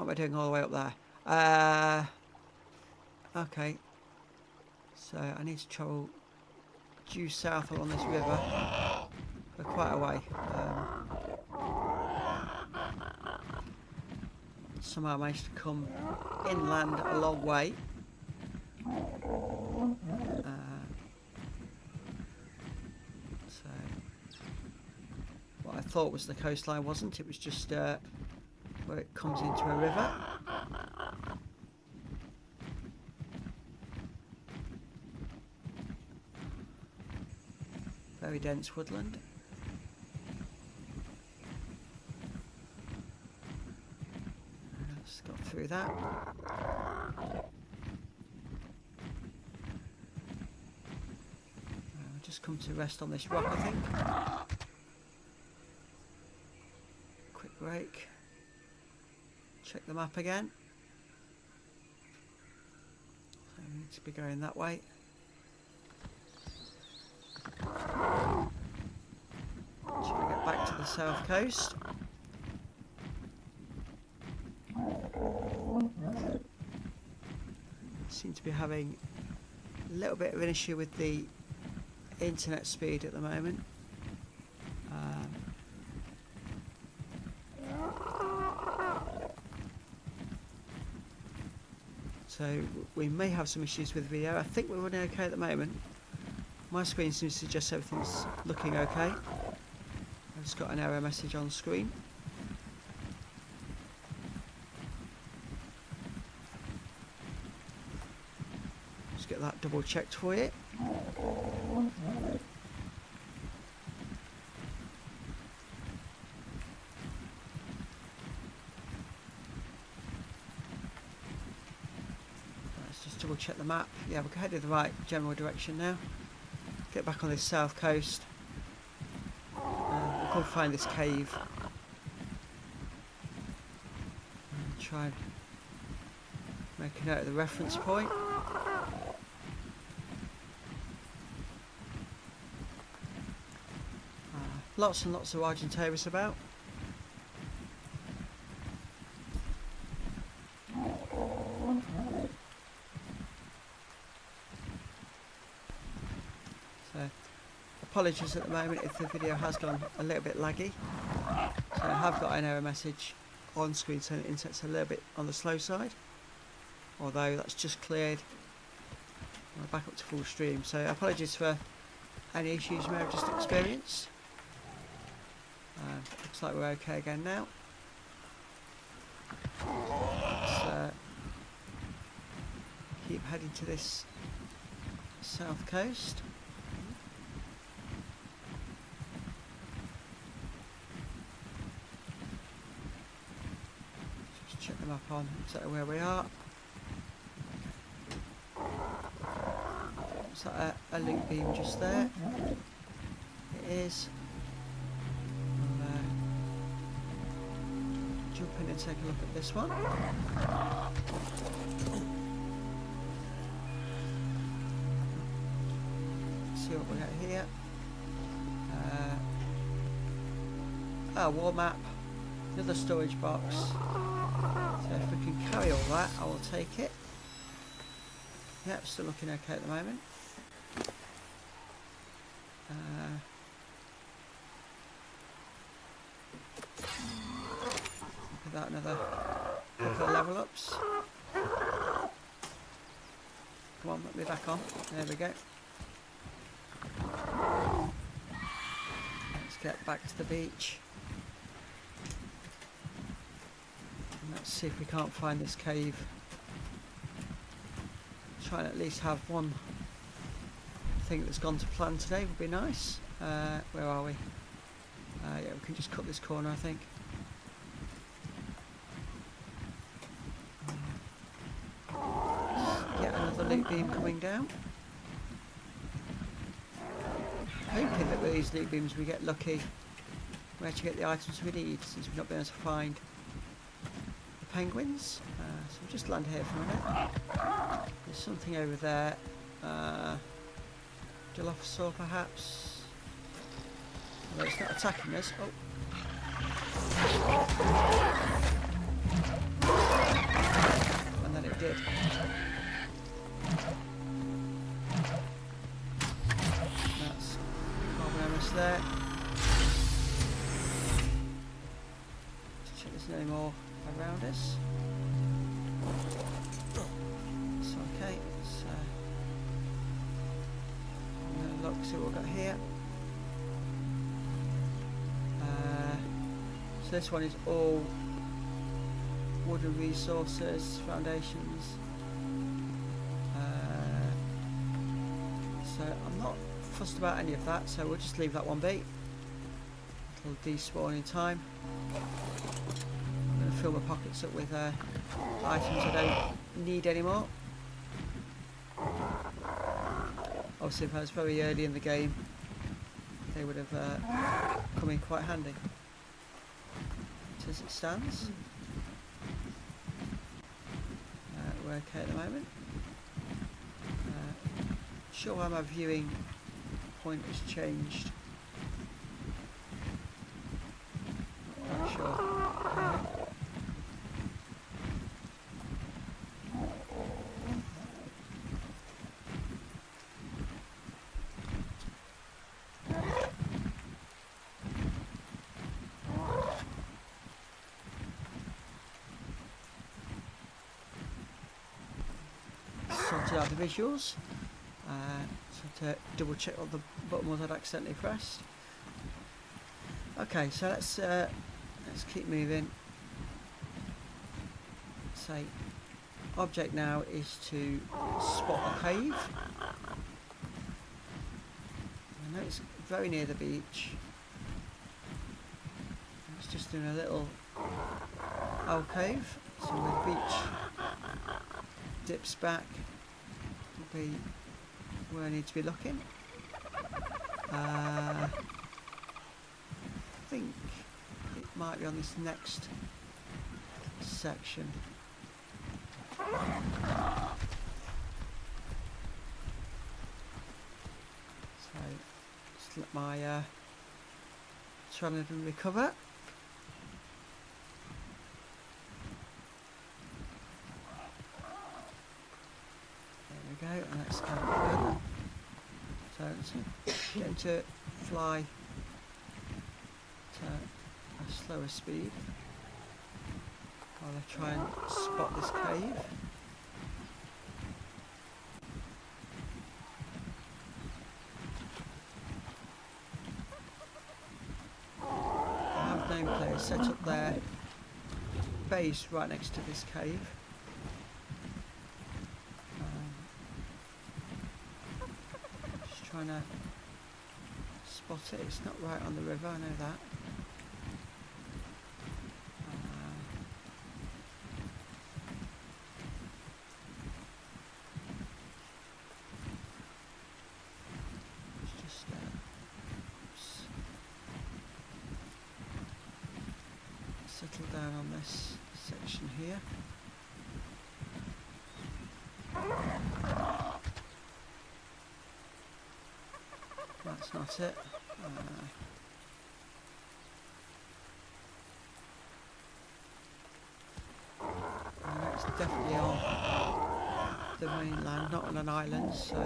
am I doing all the way up there? Okay. So I need to travel due south along this river for quite a way. Somehow I managed to come inland a long way. I thought was the coastline wasn't, it was just where it comes into a river. Very dense woodland. Just got through that. I'll just come to rest on this rock, I think. Break. Check the map again. So we need to be going that way. Try to get back to the south coast. to be having a little bit of an issue with the internet speed at the moment. So we may have some issues with video. I think we're running okay at the moment. My screen seems to suggest everything's looking okay. I've just got an error message on screen. Just get that double checked for you. Let's just double check the map. Yeah, we're headed the right general direction now. Get back on this south coast. We'll go find this cave. And try and make a note of the reference point. Lots and lots of Argentavis about. So, apologies at the moment if the video has gone a little bit laggy. So I have got an error message on screen saying the internet's a little bit on the slow side. Although that's just cleared. We're back up to full stream. So apologies for any issues you may have just experienced. Looks like we're okay again now. Let's keep heading to this south coast. Just check the map on exactly where we are. Is that a loop beam just there? It is. Jump in and take a look at this one. See what we got here. War map. Another storage box. So if we can carry all that, I will take it. Yep, still looking okay at the moment. That another couple of level ups. Come on, let me back on. There we go. Let's get back to the beach. And let's see if we can't find this cave. Try and at least have one thing that's gone to plan today would be nice. Where are we? Yeah, we can just cut this corner, I think. Loop beam coming down. Hoping that with these loop beams we get lucky. We actually get the items we need since we've not been able to find the penguins. So we'll just land here for a minute. There's something over there. Dilophosaur perhaps. Although it's not attacking us. Oh. And then it did. That's Carbonaris there. Let's check there's no more around us. It's okay. I'm going to look, see what we've got here. So this one is all wooden resources, foundations. So I'm not fussed about any of that, so we'll just leave that one be. It'll despawn in time. I'm going to fill my pockets up with items I don't need anymore. Obviously if I was very early in the game, they would have come in quite handy. As it stands, we're okay at the moment. Sure why my viewing point has changed. Not quite sure. sorted out the visuals. So to double check what the button was I'd accidentally pressed. Okay, so let's keep moving. Say, object now is to spot a cave. I know it's very near the beach. It's just in a little alcove, so where the beach dips back will be where I need to be looking. I think it might be on this next section. So just let my Pteranodon recover. There we go, and let's go further. So get him to fly to a slower speed while I try and spot this cave. I have nameplates set up their base right next to this cave. Just trying to spot it. It's not right on the river, I know that. Settle down on this section here. That's not it. It's definitely on the mainland, not on an island, so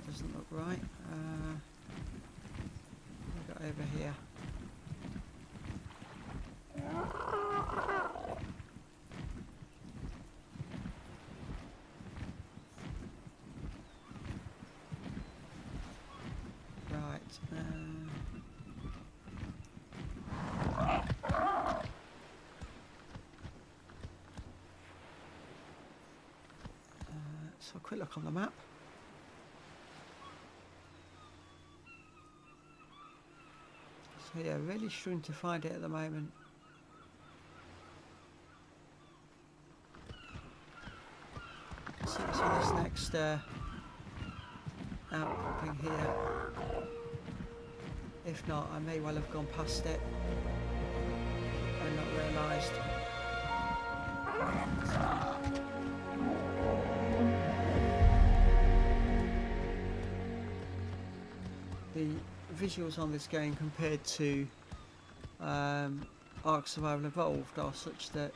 doesn't look right. We've got over here. Right. So a quick look on the map. So yeah, really struggling to find it at the moment. See what's on this next outcropping here. If not, I may well have gone past it and not realised. The visuals on this game compared to ARK Survival Evolved are such that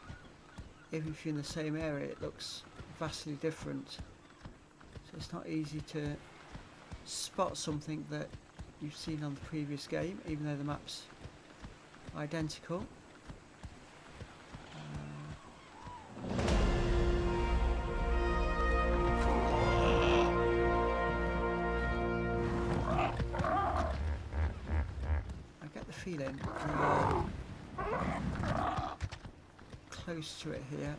even if you're in the same area it looks vastly different, so it's not easy to spot something that you've seen on the previous game even though the map's identical. Feeling we are close to it here.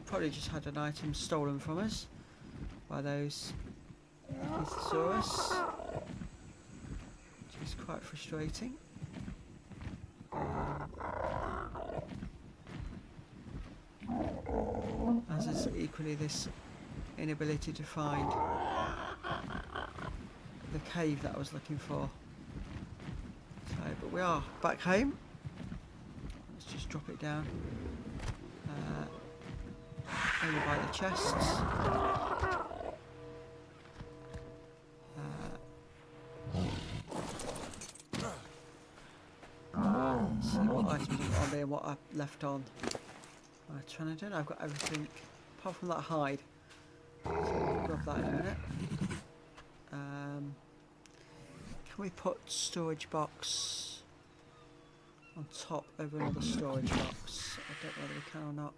Probably just had an item stolen from us by those Thesaurus, which is quite frustrating. As is equally this inability to find the cave that I was looking for. we are back home. Let's just drop it down. Over by the chests. See what items I've got on there and what I've left on. Trinidad, I've got everything apart from that hide. So I'll grab that in a minute. Can we put storage box on top over another storage box? I don't know whether we can or not.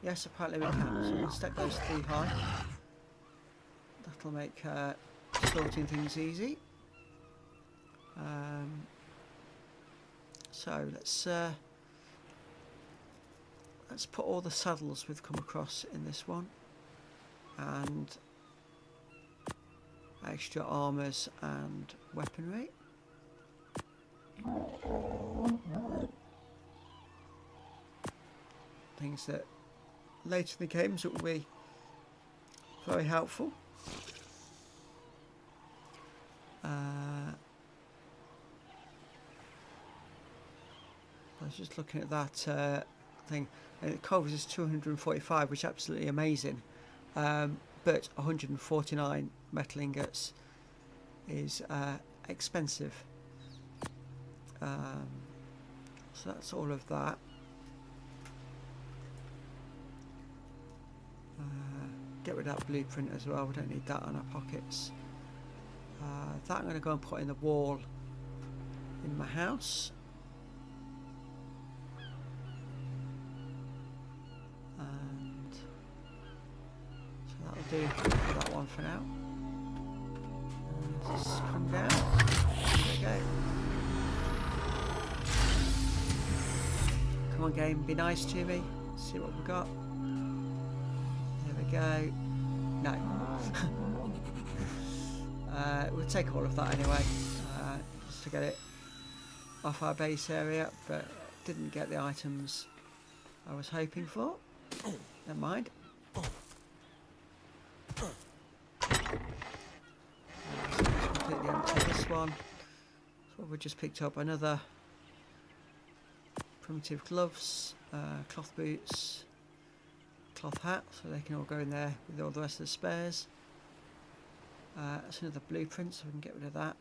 Yes, apparently we can. So we'll stack those 3 high. That'll make sorting things easy. So let's put all the saddles we've come across in this one, and extra armours and weaponry. Things that later in the games it will be very helpful. I was just looking at that thing. It covers is 245, which is absolutely amazing. But 149 metal ingots is expensive. So that's all of that. Get rid of that blueprint as well. We don't need that on our pockets. That I'm going to go and put in the wall in my house. And so that'll do for that one for now. Just come down. There we go. Come on, game, be nice to me. See what we've got. There we go. No. We'll take all of that anyway, just to get it off our base area, but didn't get the items I was hoping for. Never mind. Completely empty this one. So we just picked up another primitive gloves, cloth boots, cloth hat, so they can all go in there with all the rest of the spares. That's another blueprint, so we can get rid of that.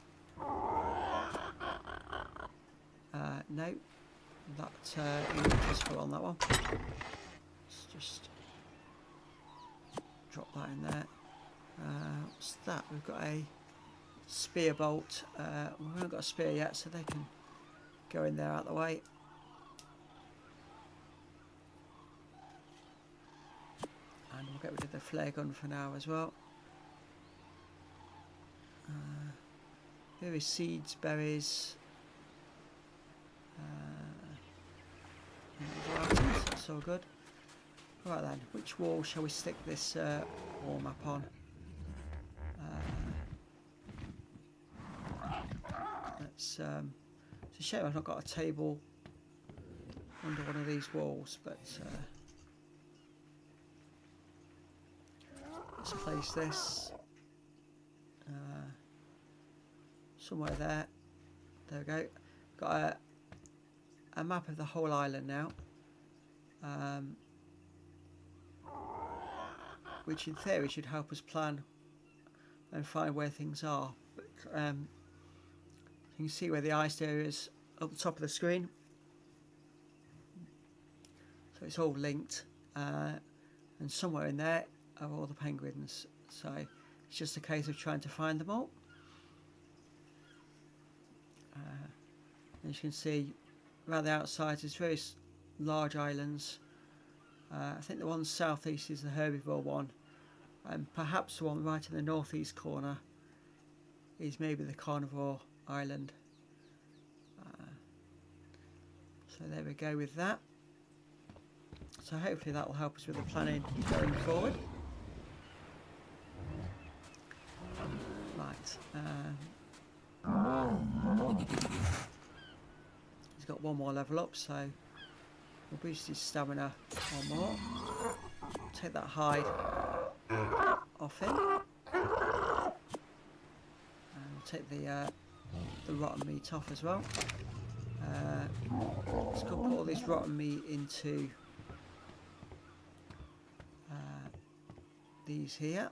No, that image is full on that one. Let's just drop that in there. What's that? We've got a spear bolt. We haven't got a spear yet, so they can go in there out the way. And we'll get rid of the flare gun for now as well. Here is seeds, berries, items, that's all good. Right then, which wall shall we stick this wall map on? It's a shame I've not got a table under one of these walls, but let's place this somewhere there. There we go. Got a map of the whole island now, which in theory should help us plan and find where things are. But you can see where the iced area is up the top of the screen, so it's all linked, and somewhere in there are all the penguins, so it's just a case of trying to find them all. As you can see around the outside there's various large islands. I think the one southeast is the herbivore one, and perhaps the one right in the northeast corner is maybe the carnivore island. So there we go with that. So hopefully that will help us with the planning going forward. Right. He's got one more level up, so we'll boost his stamina one more. Take that hide off him. And we'll take the rotten meat off as well. Let's go put all this rotten meat into these here.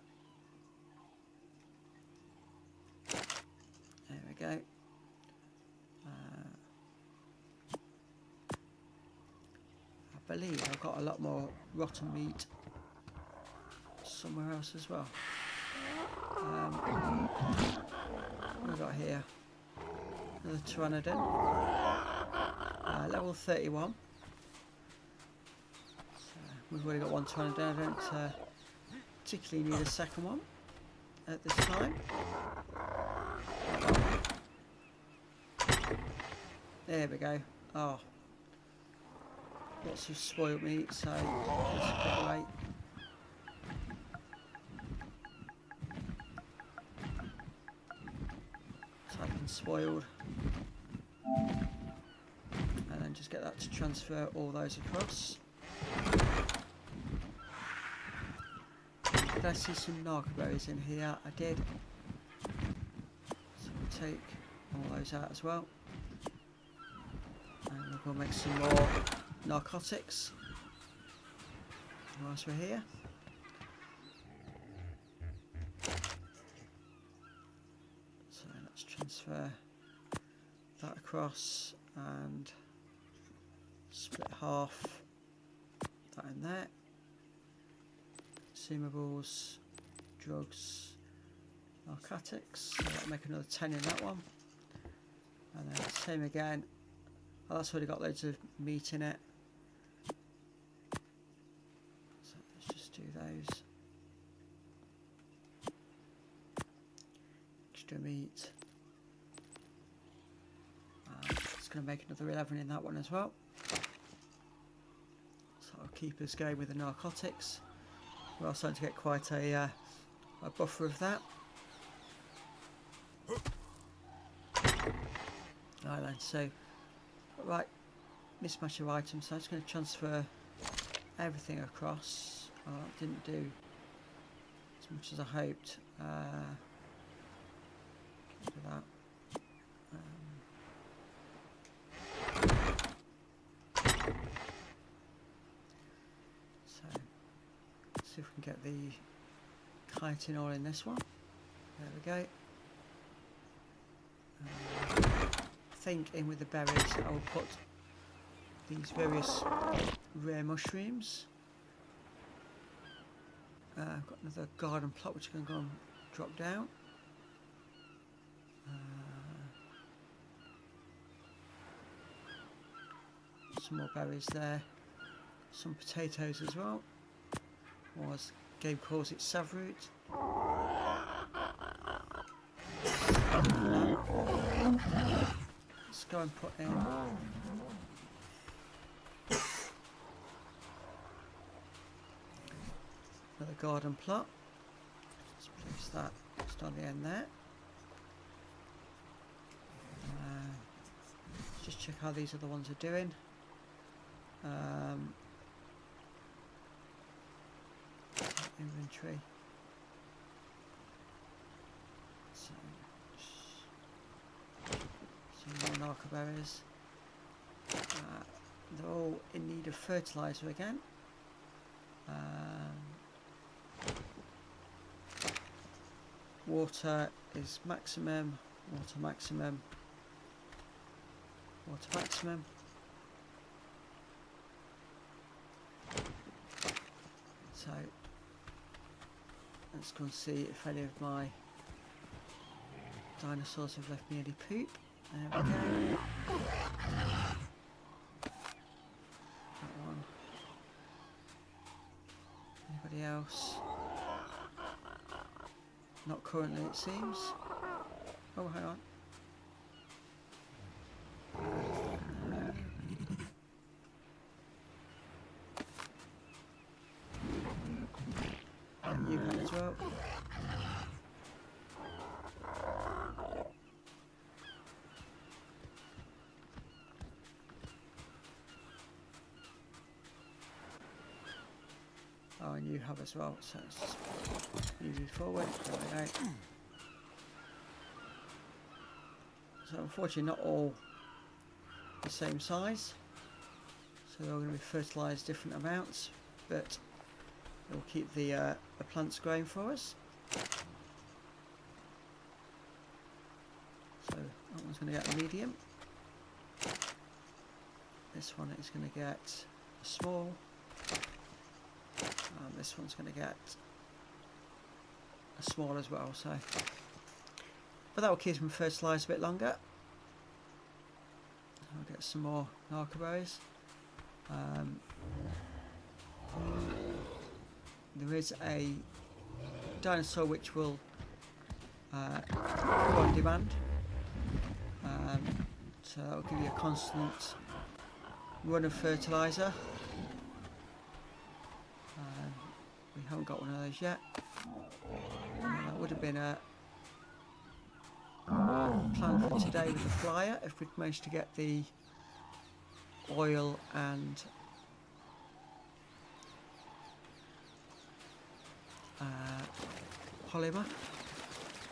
There we go. I believe I've got a lot more rotten meat somewhere else as well. What have we got here? Another Pteranodon. Level 31. So we've already got one Pteranodon. I don't particularly need a second one at this time. There we go. Oh, lots of spoiled meat, so let's put it away. Type in spoiled, and then just get that to transfer all those across. Did I see some narcoberries in here? I did. So we'll take all those out as well. And we're going to make some more narcotics whilst we're here. So let's transfer that across and split half that in there. Consumables, drugs, narcotics. So that'll make another 10 in that one. And then same again. Oh, that's already got loads of meat in it. So let's just do those. Extra meat. It's going to make another 11 in that one as well. So I'll keep us going with the narcotics. We're also starting to get quite a buffer of that. Right then, so right, mismatch of items, so I'm just going to transfer everything across. Oh, that didn't do as much as I hoped. Get rid of that. So let's see if we can get the chitin all in this one. There we go. I think in with the berries I will put these various rare mushrooms. I've got another garden plot which I'm going to go and drop down. Some more berries there, some potatoes as well, or as the game calls it, savroot. Let's go and put in another garden plot. Let's place that just on the end there. Just check how these other ones are doing. Inventory. So, some more narcoberries. They're all in need of fertilizer again. Water is maximum. Water maximum. Water maximum. So let's go and see if any of my dinosaurs have left me any poop. There we go. That one. Anybody else? Not currently, it seems. Oh, hang on. And you had as well. Oh, and you have as well, so it's just move you forward. There we go. So unfortunately not all the same size, so they're all going to be fertilised different amounts, but it will keep the plants growing for us. So that one's going to get a medium. This one is going to get a small. And this one's going to get a small as well. So, but that will keep them fertilised a bit longer. I'll get some more narcoberries. There is a dinosaur which will go on demand. So that will give you a constant run of fertiliser. We haven't got one of those yet. That would have been a plan for today with the flyer if we'd managed to get the oil and polymer.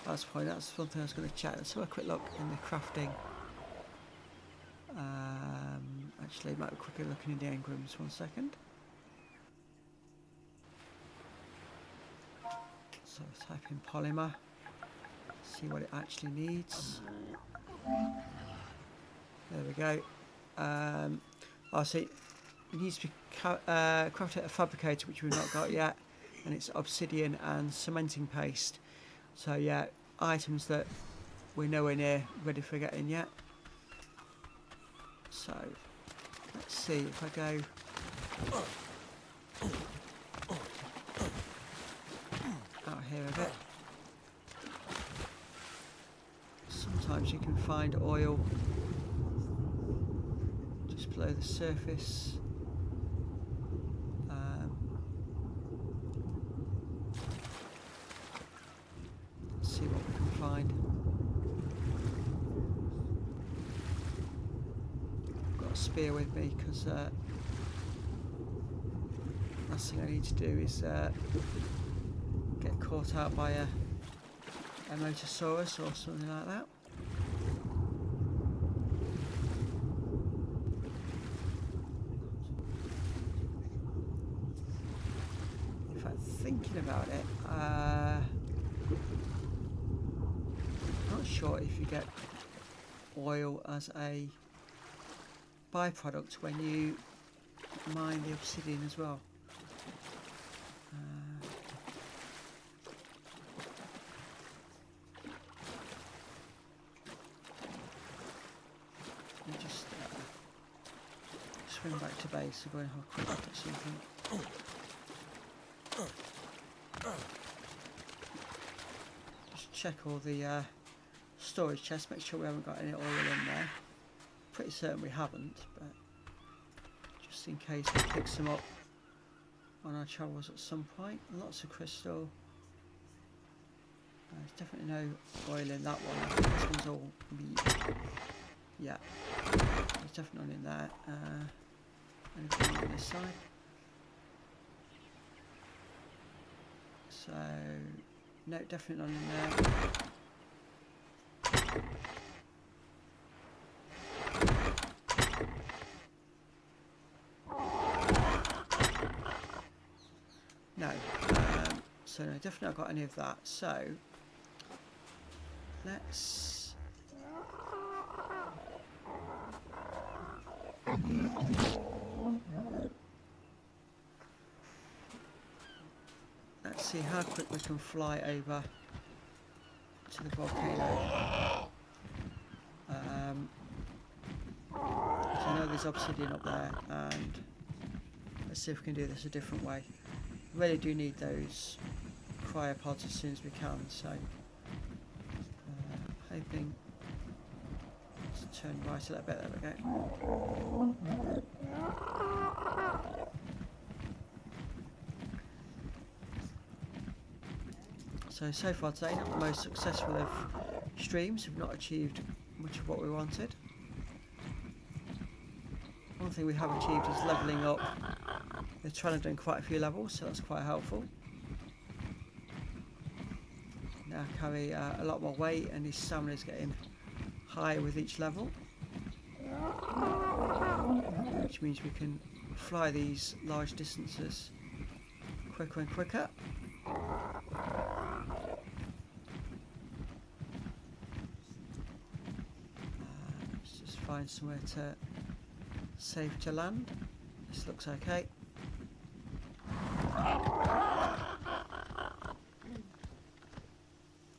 That's fine. That's something I was going to check. Let's have a quick look in the crafting. Actually, it might be quicker looking in the engrams. 1 second. So type in polymer. See what it actually needs. There we go. I see. It needs to be crafted at a fabricator, which we've not got yet, and it's obsidian and cementing paste. So yeah, items that we're nowhere near ready for getting yet. So let's see if I go. Out here a bit. Sometimes you can find oil just below the surface. Let's see what we can find. I've got a spear with me because last thing I need to do is get caught out by a motosaurus or something like that. In fact, thinking about it, I'm not sure if you get oil as a byproduct when you mine the obsidian as well. Swing back to base and go and have a quick look at something. Just check all the storage chests, make sure we haven't got any oil in there. Pretty certain we haven't, but just in case we pick some up on our travels at some point. Lots of crystal. There's definitely no oil in that one. I think this one's all meat. Yeah, there's definitely none in there. Anything on this side? So, no, definitely none in there. No, so no, definitely not got any of that. So, let's see how quick we can fly over to the volcano. So I know there's obsidian up there, and let's see if we can do this a different way. We really do need those cryopods as soon as we can, so hoping to turn right a little bit. There we go. So far today, not the most successful of streams. We've not achieved much of what we wanted. One thing we have achieved is levelling up. We're trying to do quite a few levels, so that's quite helpful. Now carry a lot more weight, and his stamina is getting higher with each level, which means we can fly these large distances quicker and quicker. Let's just find somewhere to safe to land. This looks okay.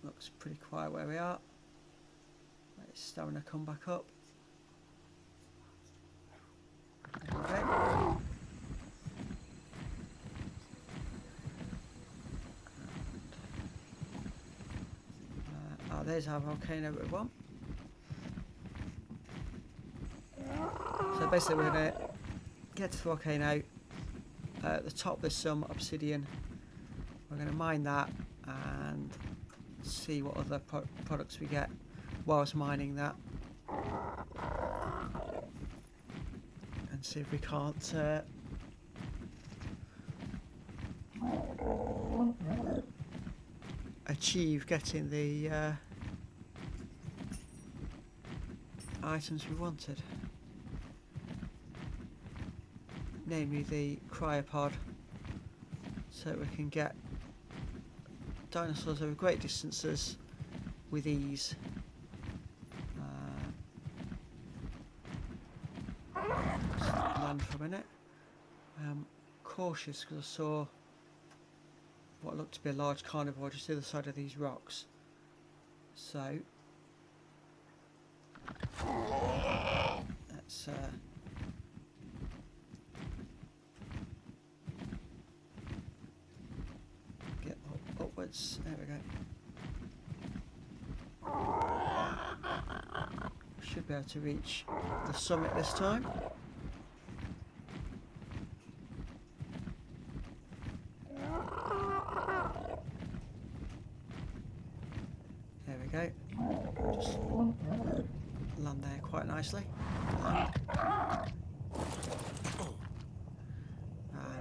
Looks pretty quiet where we are. Let his stamina come back up. There we go. There's our volcano we want. So basically we're going to get to the volcano. At the top there's some obsidian. We're going to mine that and see what other products we get whilst mining that. And see if we can't achieve getting the items we wanted, namely the cryopod, so we can get dinosaurs over great distances with ease. Land for a minute. Cautious because I saw what looked to be a large carnivore just the other side of these rocks. So let's get upwards. There we go. Should be able to reach the summit this time. There we go. Just land there quite nicely. And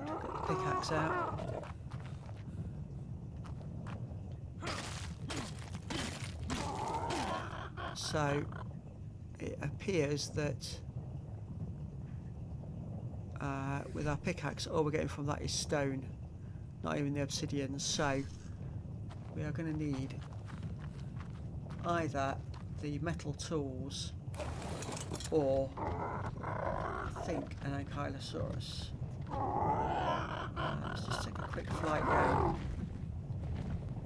got the pickaxe out. So it appears that with our pickaxe all we're getting from that is stone, not even the obsidian, so we are going to need either the metal tools or I think an ankylosaurus. Let's just take a quick flight down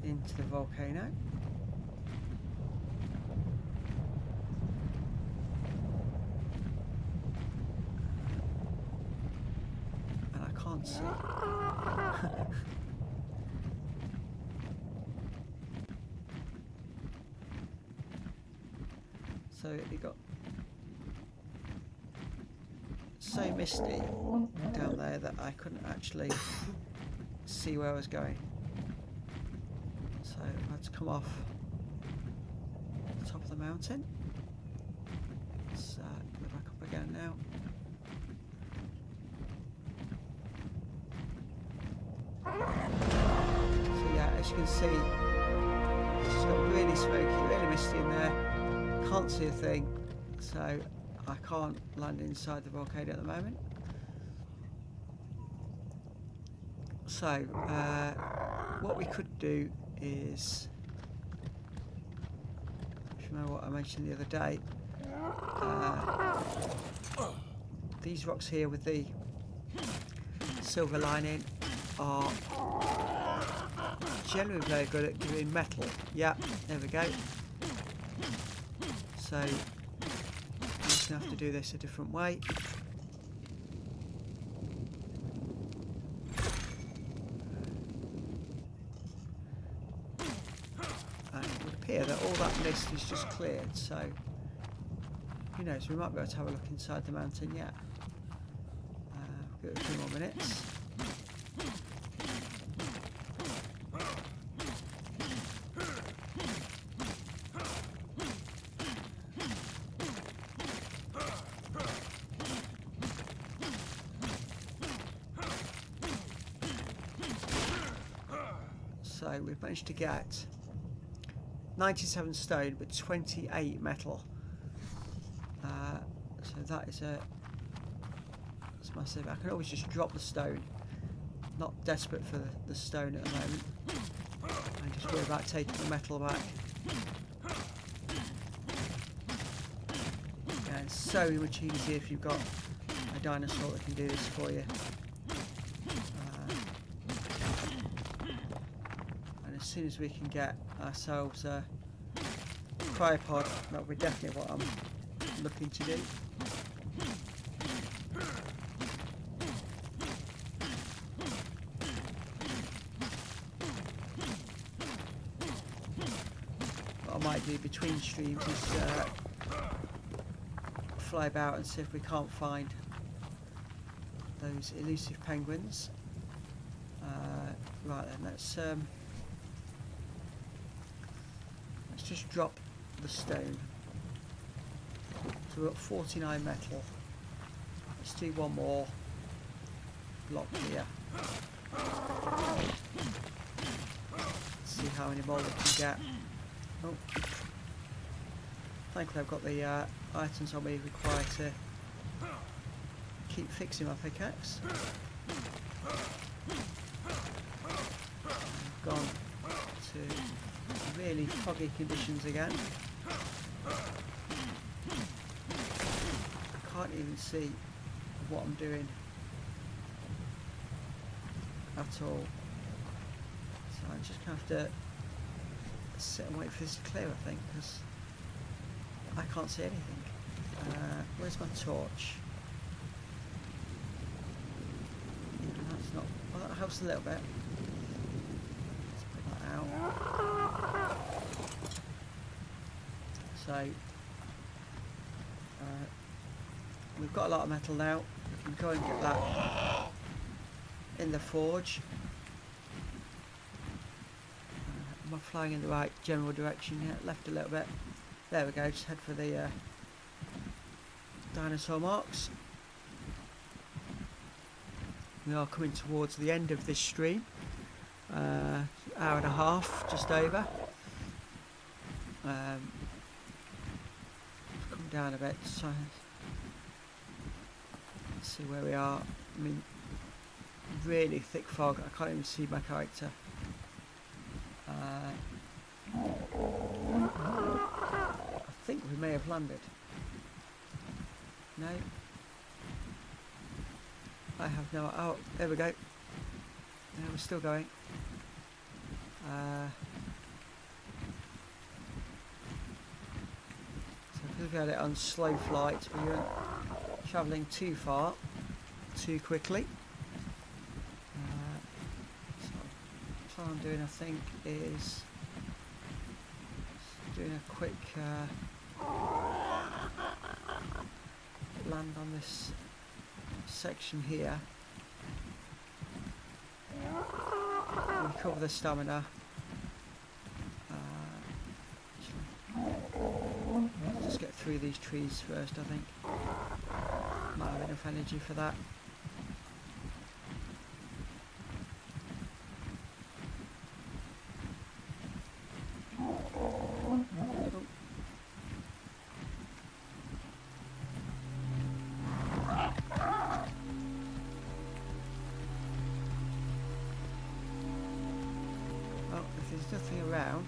into the volcano. And I can't see. So it got so misty down there that I couldn't actually see where I was going. So I had to come off the top of the mountain. Let's go back up again now. So yeah, as you can see, it's just got really smoky, really misty in there. Can't see a thing, so I can't land inside the volcano at the moment. So what we could do is, if you remember what I mentioned the other day, these rocks here with the silver lining are generally very good at giving metal. Yeah, there we go. So I'm just going to have to do this a different way. And it would appear that all that mist is just cleared, so who knows, we might be able to have a look inside the mountain yet. Give it a few more minutes. So we've managed to get 97 stone but 28 metal. So that is it's massive. I can always just drop the stone. Not desperate for the stone at the moment. And just worry about taking the metal back. Yeah, it's so much easier if you've got a dinosaur that can do this for you. And as soon as we can get ourselves a cryopod, that would be definitely what I'm looking to do. What I might do between streams is fly about and see if we can't find those elusive penguins. Right then, let's just drop the stone. So we've got 49 metal. Let's do one more block here. Let's see how many more we can get. Oh. Thankfully I've got the items on me required to keep fixing my pickaxe. I've gone to really foggy conditions again. I can't even see what I'm doing at all. So I'm just going to have to sit and wait for this to clear, I think, because I can't see anything. Where's my torch? Yeah, that's not... Well, that helps a little bit. Let's put that out. So, we've got a lot of metal now. We can go and get that in the forge. Am I flying in the right general direction here? Left a little bit. There we go, just head for the dinosaur marks. We are coming towards the end of this stream. Hour and a half, just over. Come down a bit, so let's see where we are. I mean, really thick fog, I can't even see my character. I think we may have landed. No. I have no... Oh, there we go. Yeah, we're still going. So because we had it on slow flight, we weren't travelling too far, too quickly. So what I'm doing, I think, is doing a quick land on this section here. Recover the stamina. Just get through these trees first, I think. Might have enough energy for that. There's nothing around,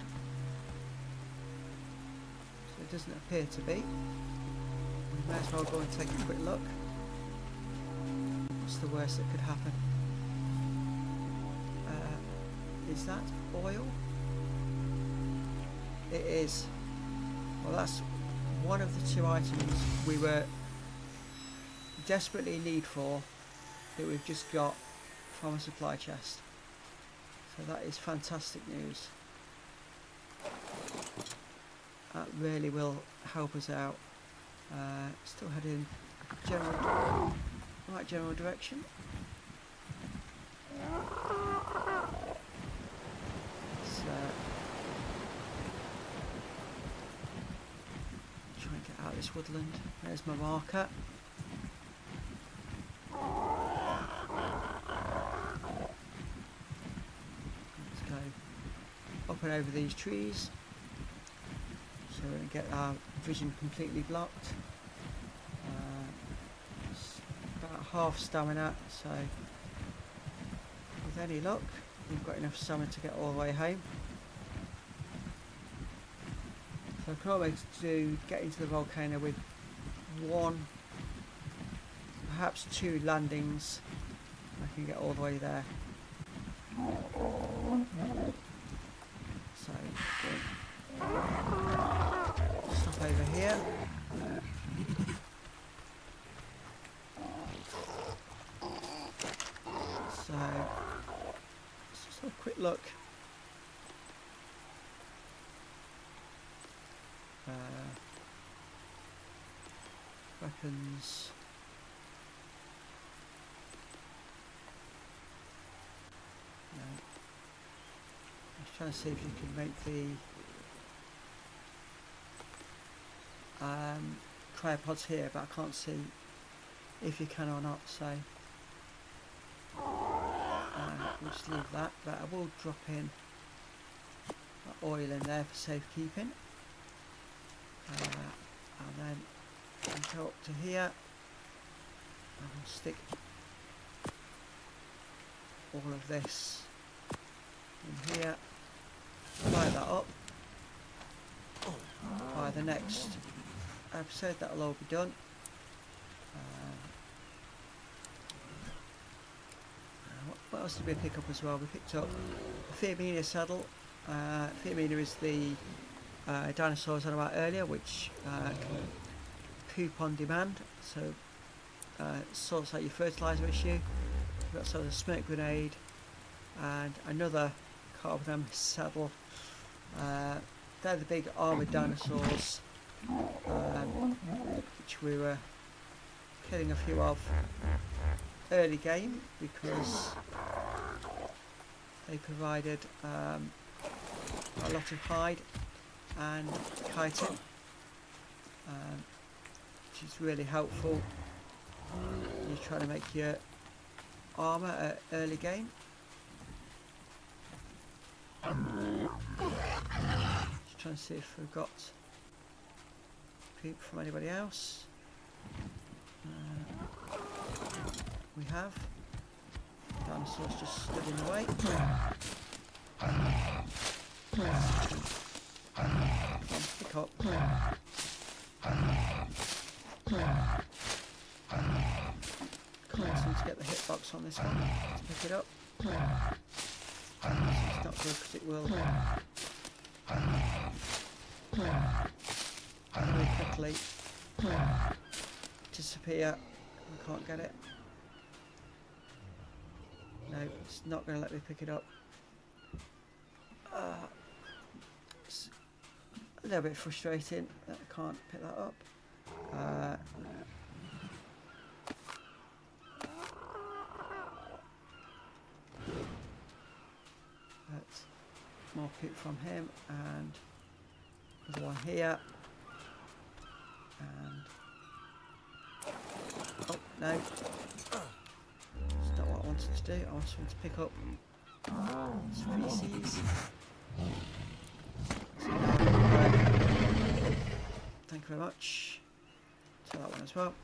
so it doesn't appear to be. We may as well go and take a quick look. What's the worst that could happen? Is that oil? It is. Well, that's one of the two items we were desperately in need for that we've just got from a supply chest. So that is fantastic news. That really will help us out. Still heading right general direction. Let's try and get out of this woodland. There's my marker. jumping over these trees, so we're going to get our vision completely blocked. It's about half stamina, so with any luck we've got enough stamina to get all the way home. So I can always get into the volcano with one, perhaps two landings. I can get all the way there. So stop over here. So let's just have a quick look. Weapons. No. I was trying to see if you can make the cryopods here, but I can't see if you can or not, so we'll just leave that, but I will drop in oil in there for safekeeping, and then go up to here and we'll stick all of this in here, light that up. By the next episode that'll all be done. What else did we pick up as well? We picked up a Firmina saddle. Firmina is the dinosaur I was on about earlier, which can poop on demand, so sorts out your fertiliser issue. We've got sort of a smoke grenade and another carbon saddle. They're the big armoured dinosaurs, which we were killing a few of early game because they provided a lot of hide and chitin, which is really helpful when you're trying to make your armour at early game. Just trying to see if we've got poop from anybody else. We have. The dinosaurs just stood in the way. Pick up. Can't seem to get the hitbox on this one. Let's pick it up. It's not good because it will very quickly disappear. We can't get it. No, it's not going to let me pick it up. It's a little bit frustrating that I can't pick that up. That's more poop from him, and there's one here. And oh no, that's not what I wanted to do. I just want to pick up species. Thank you very much. So that one as well.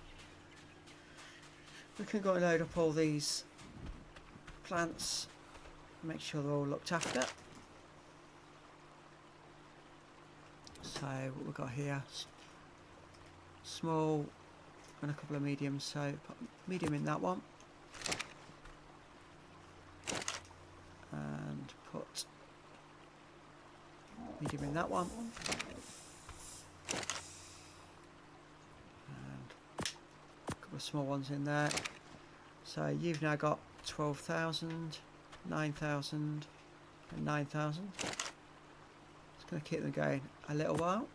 We can go and load up all these plants, make sure they're all looked after. So what we've got here, small and a couple of mediums, so put medium in that one and put medium in that one and a couple of small ones in there. So you've now got 12,000, 9,000 and 9,000. It's going to keep them going a little while.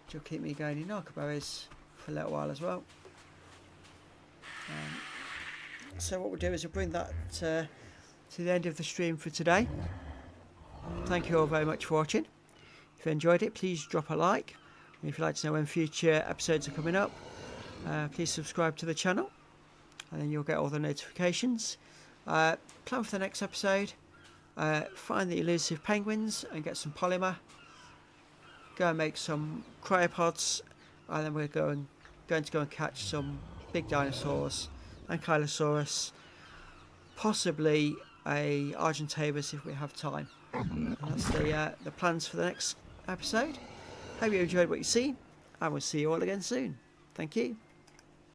Which will keep me going in narcoberries for a little while as well. So what we'll do is we'll bring that to the end of the stream for today. Thank you all very much for watching. If you enjoyed it, please drop a like. And if you'd like to know when future episodes are coming up, please subscribe to the channel and then you'll get all the notifications. Plan for the next episode. find the elusive penguins and get some polymer. Go and make some cryopods, and then we're going to go and catch some big dinosaurs, Ankylosaurus, possibly a Argentavis if we have time. And that's the plans for the next episode. Hope you enjoyed what you see, and we'll see you all again soon. Thank you.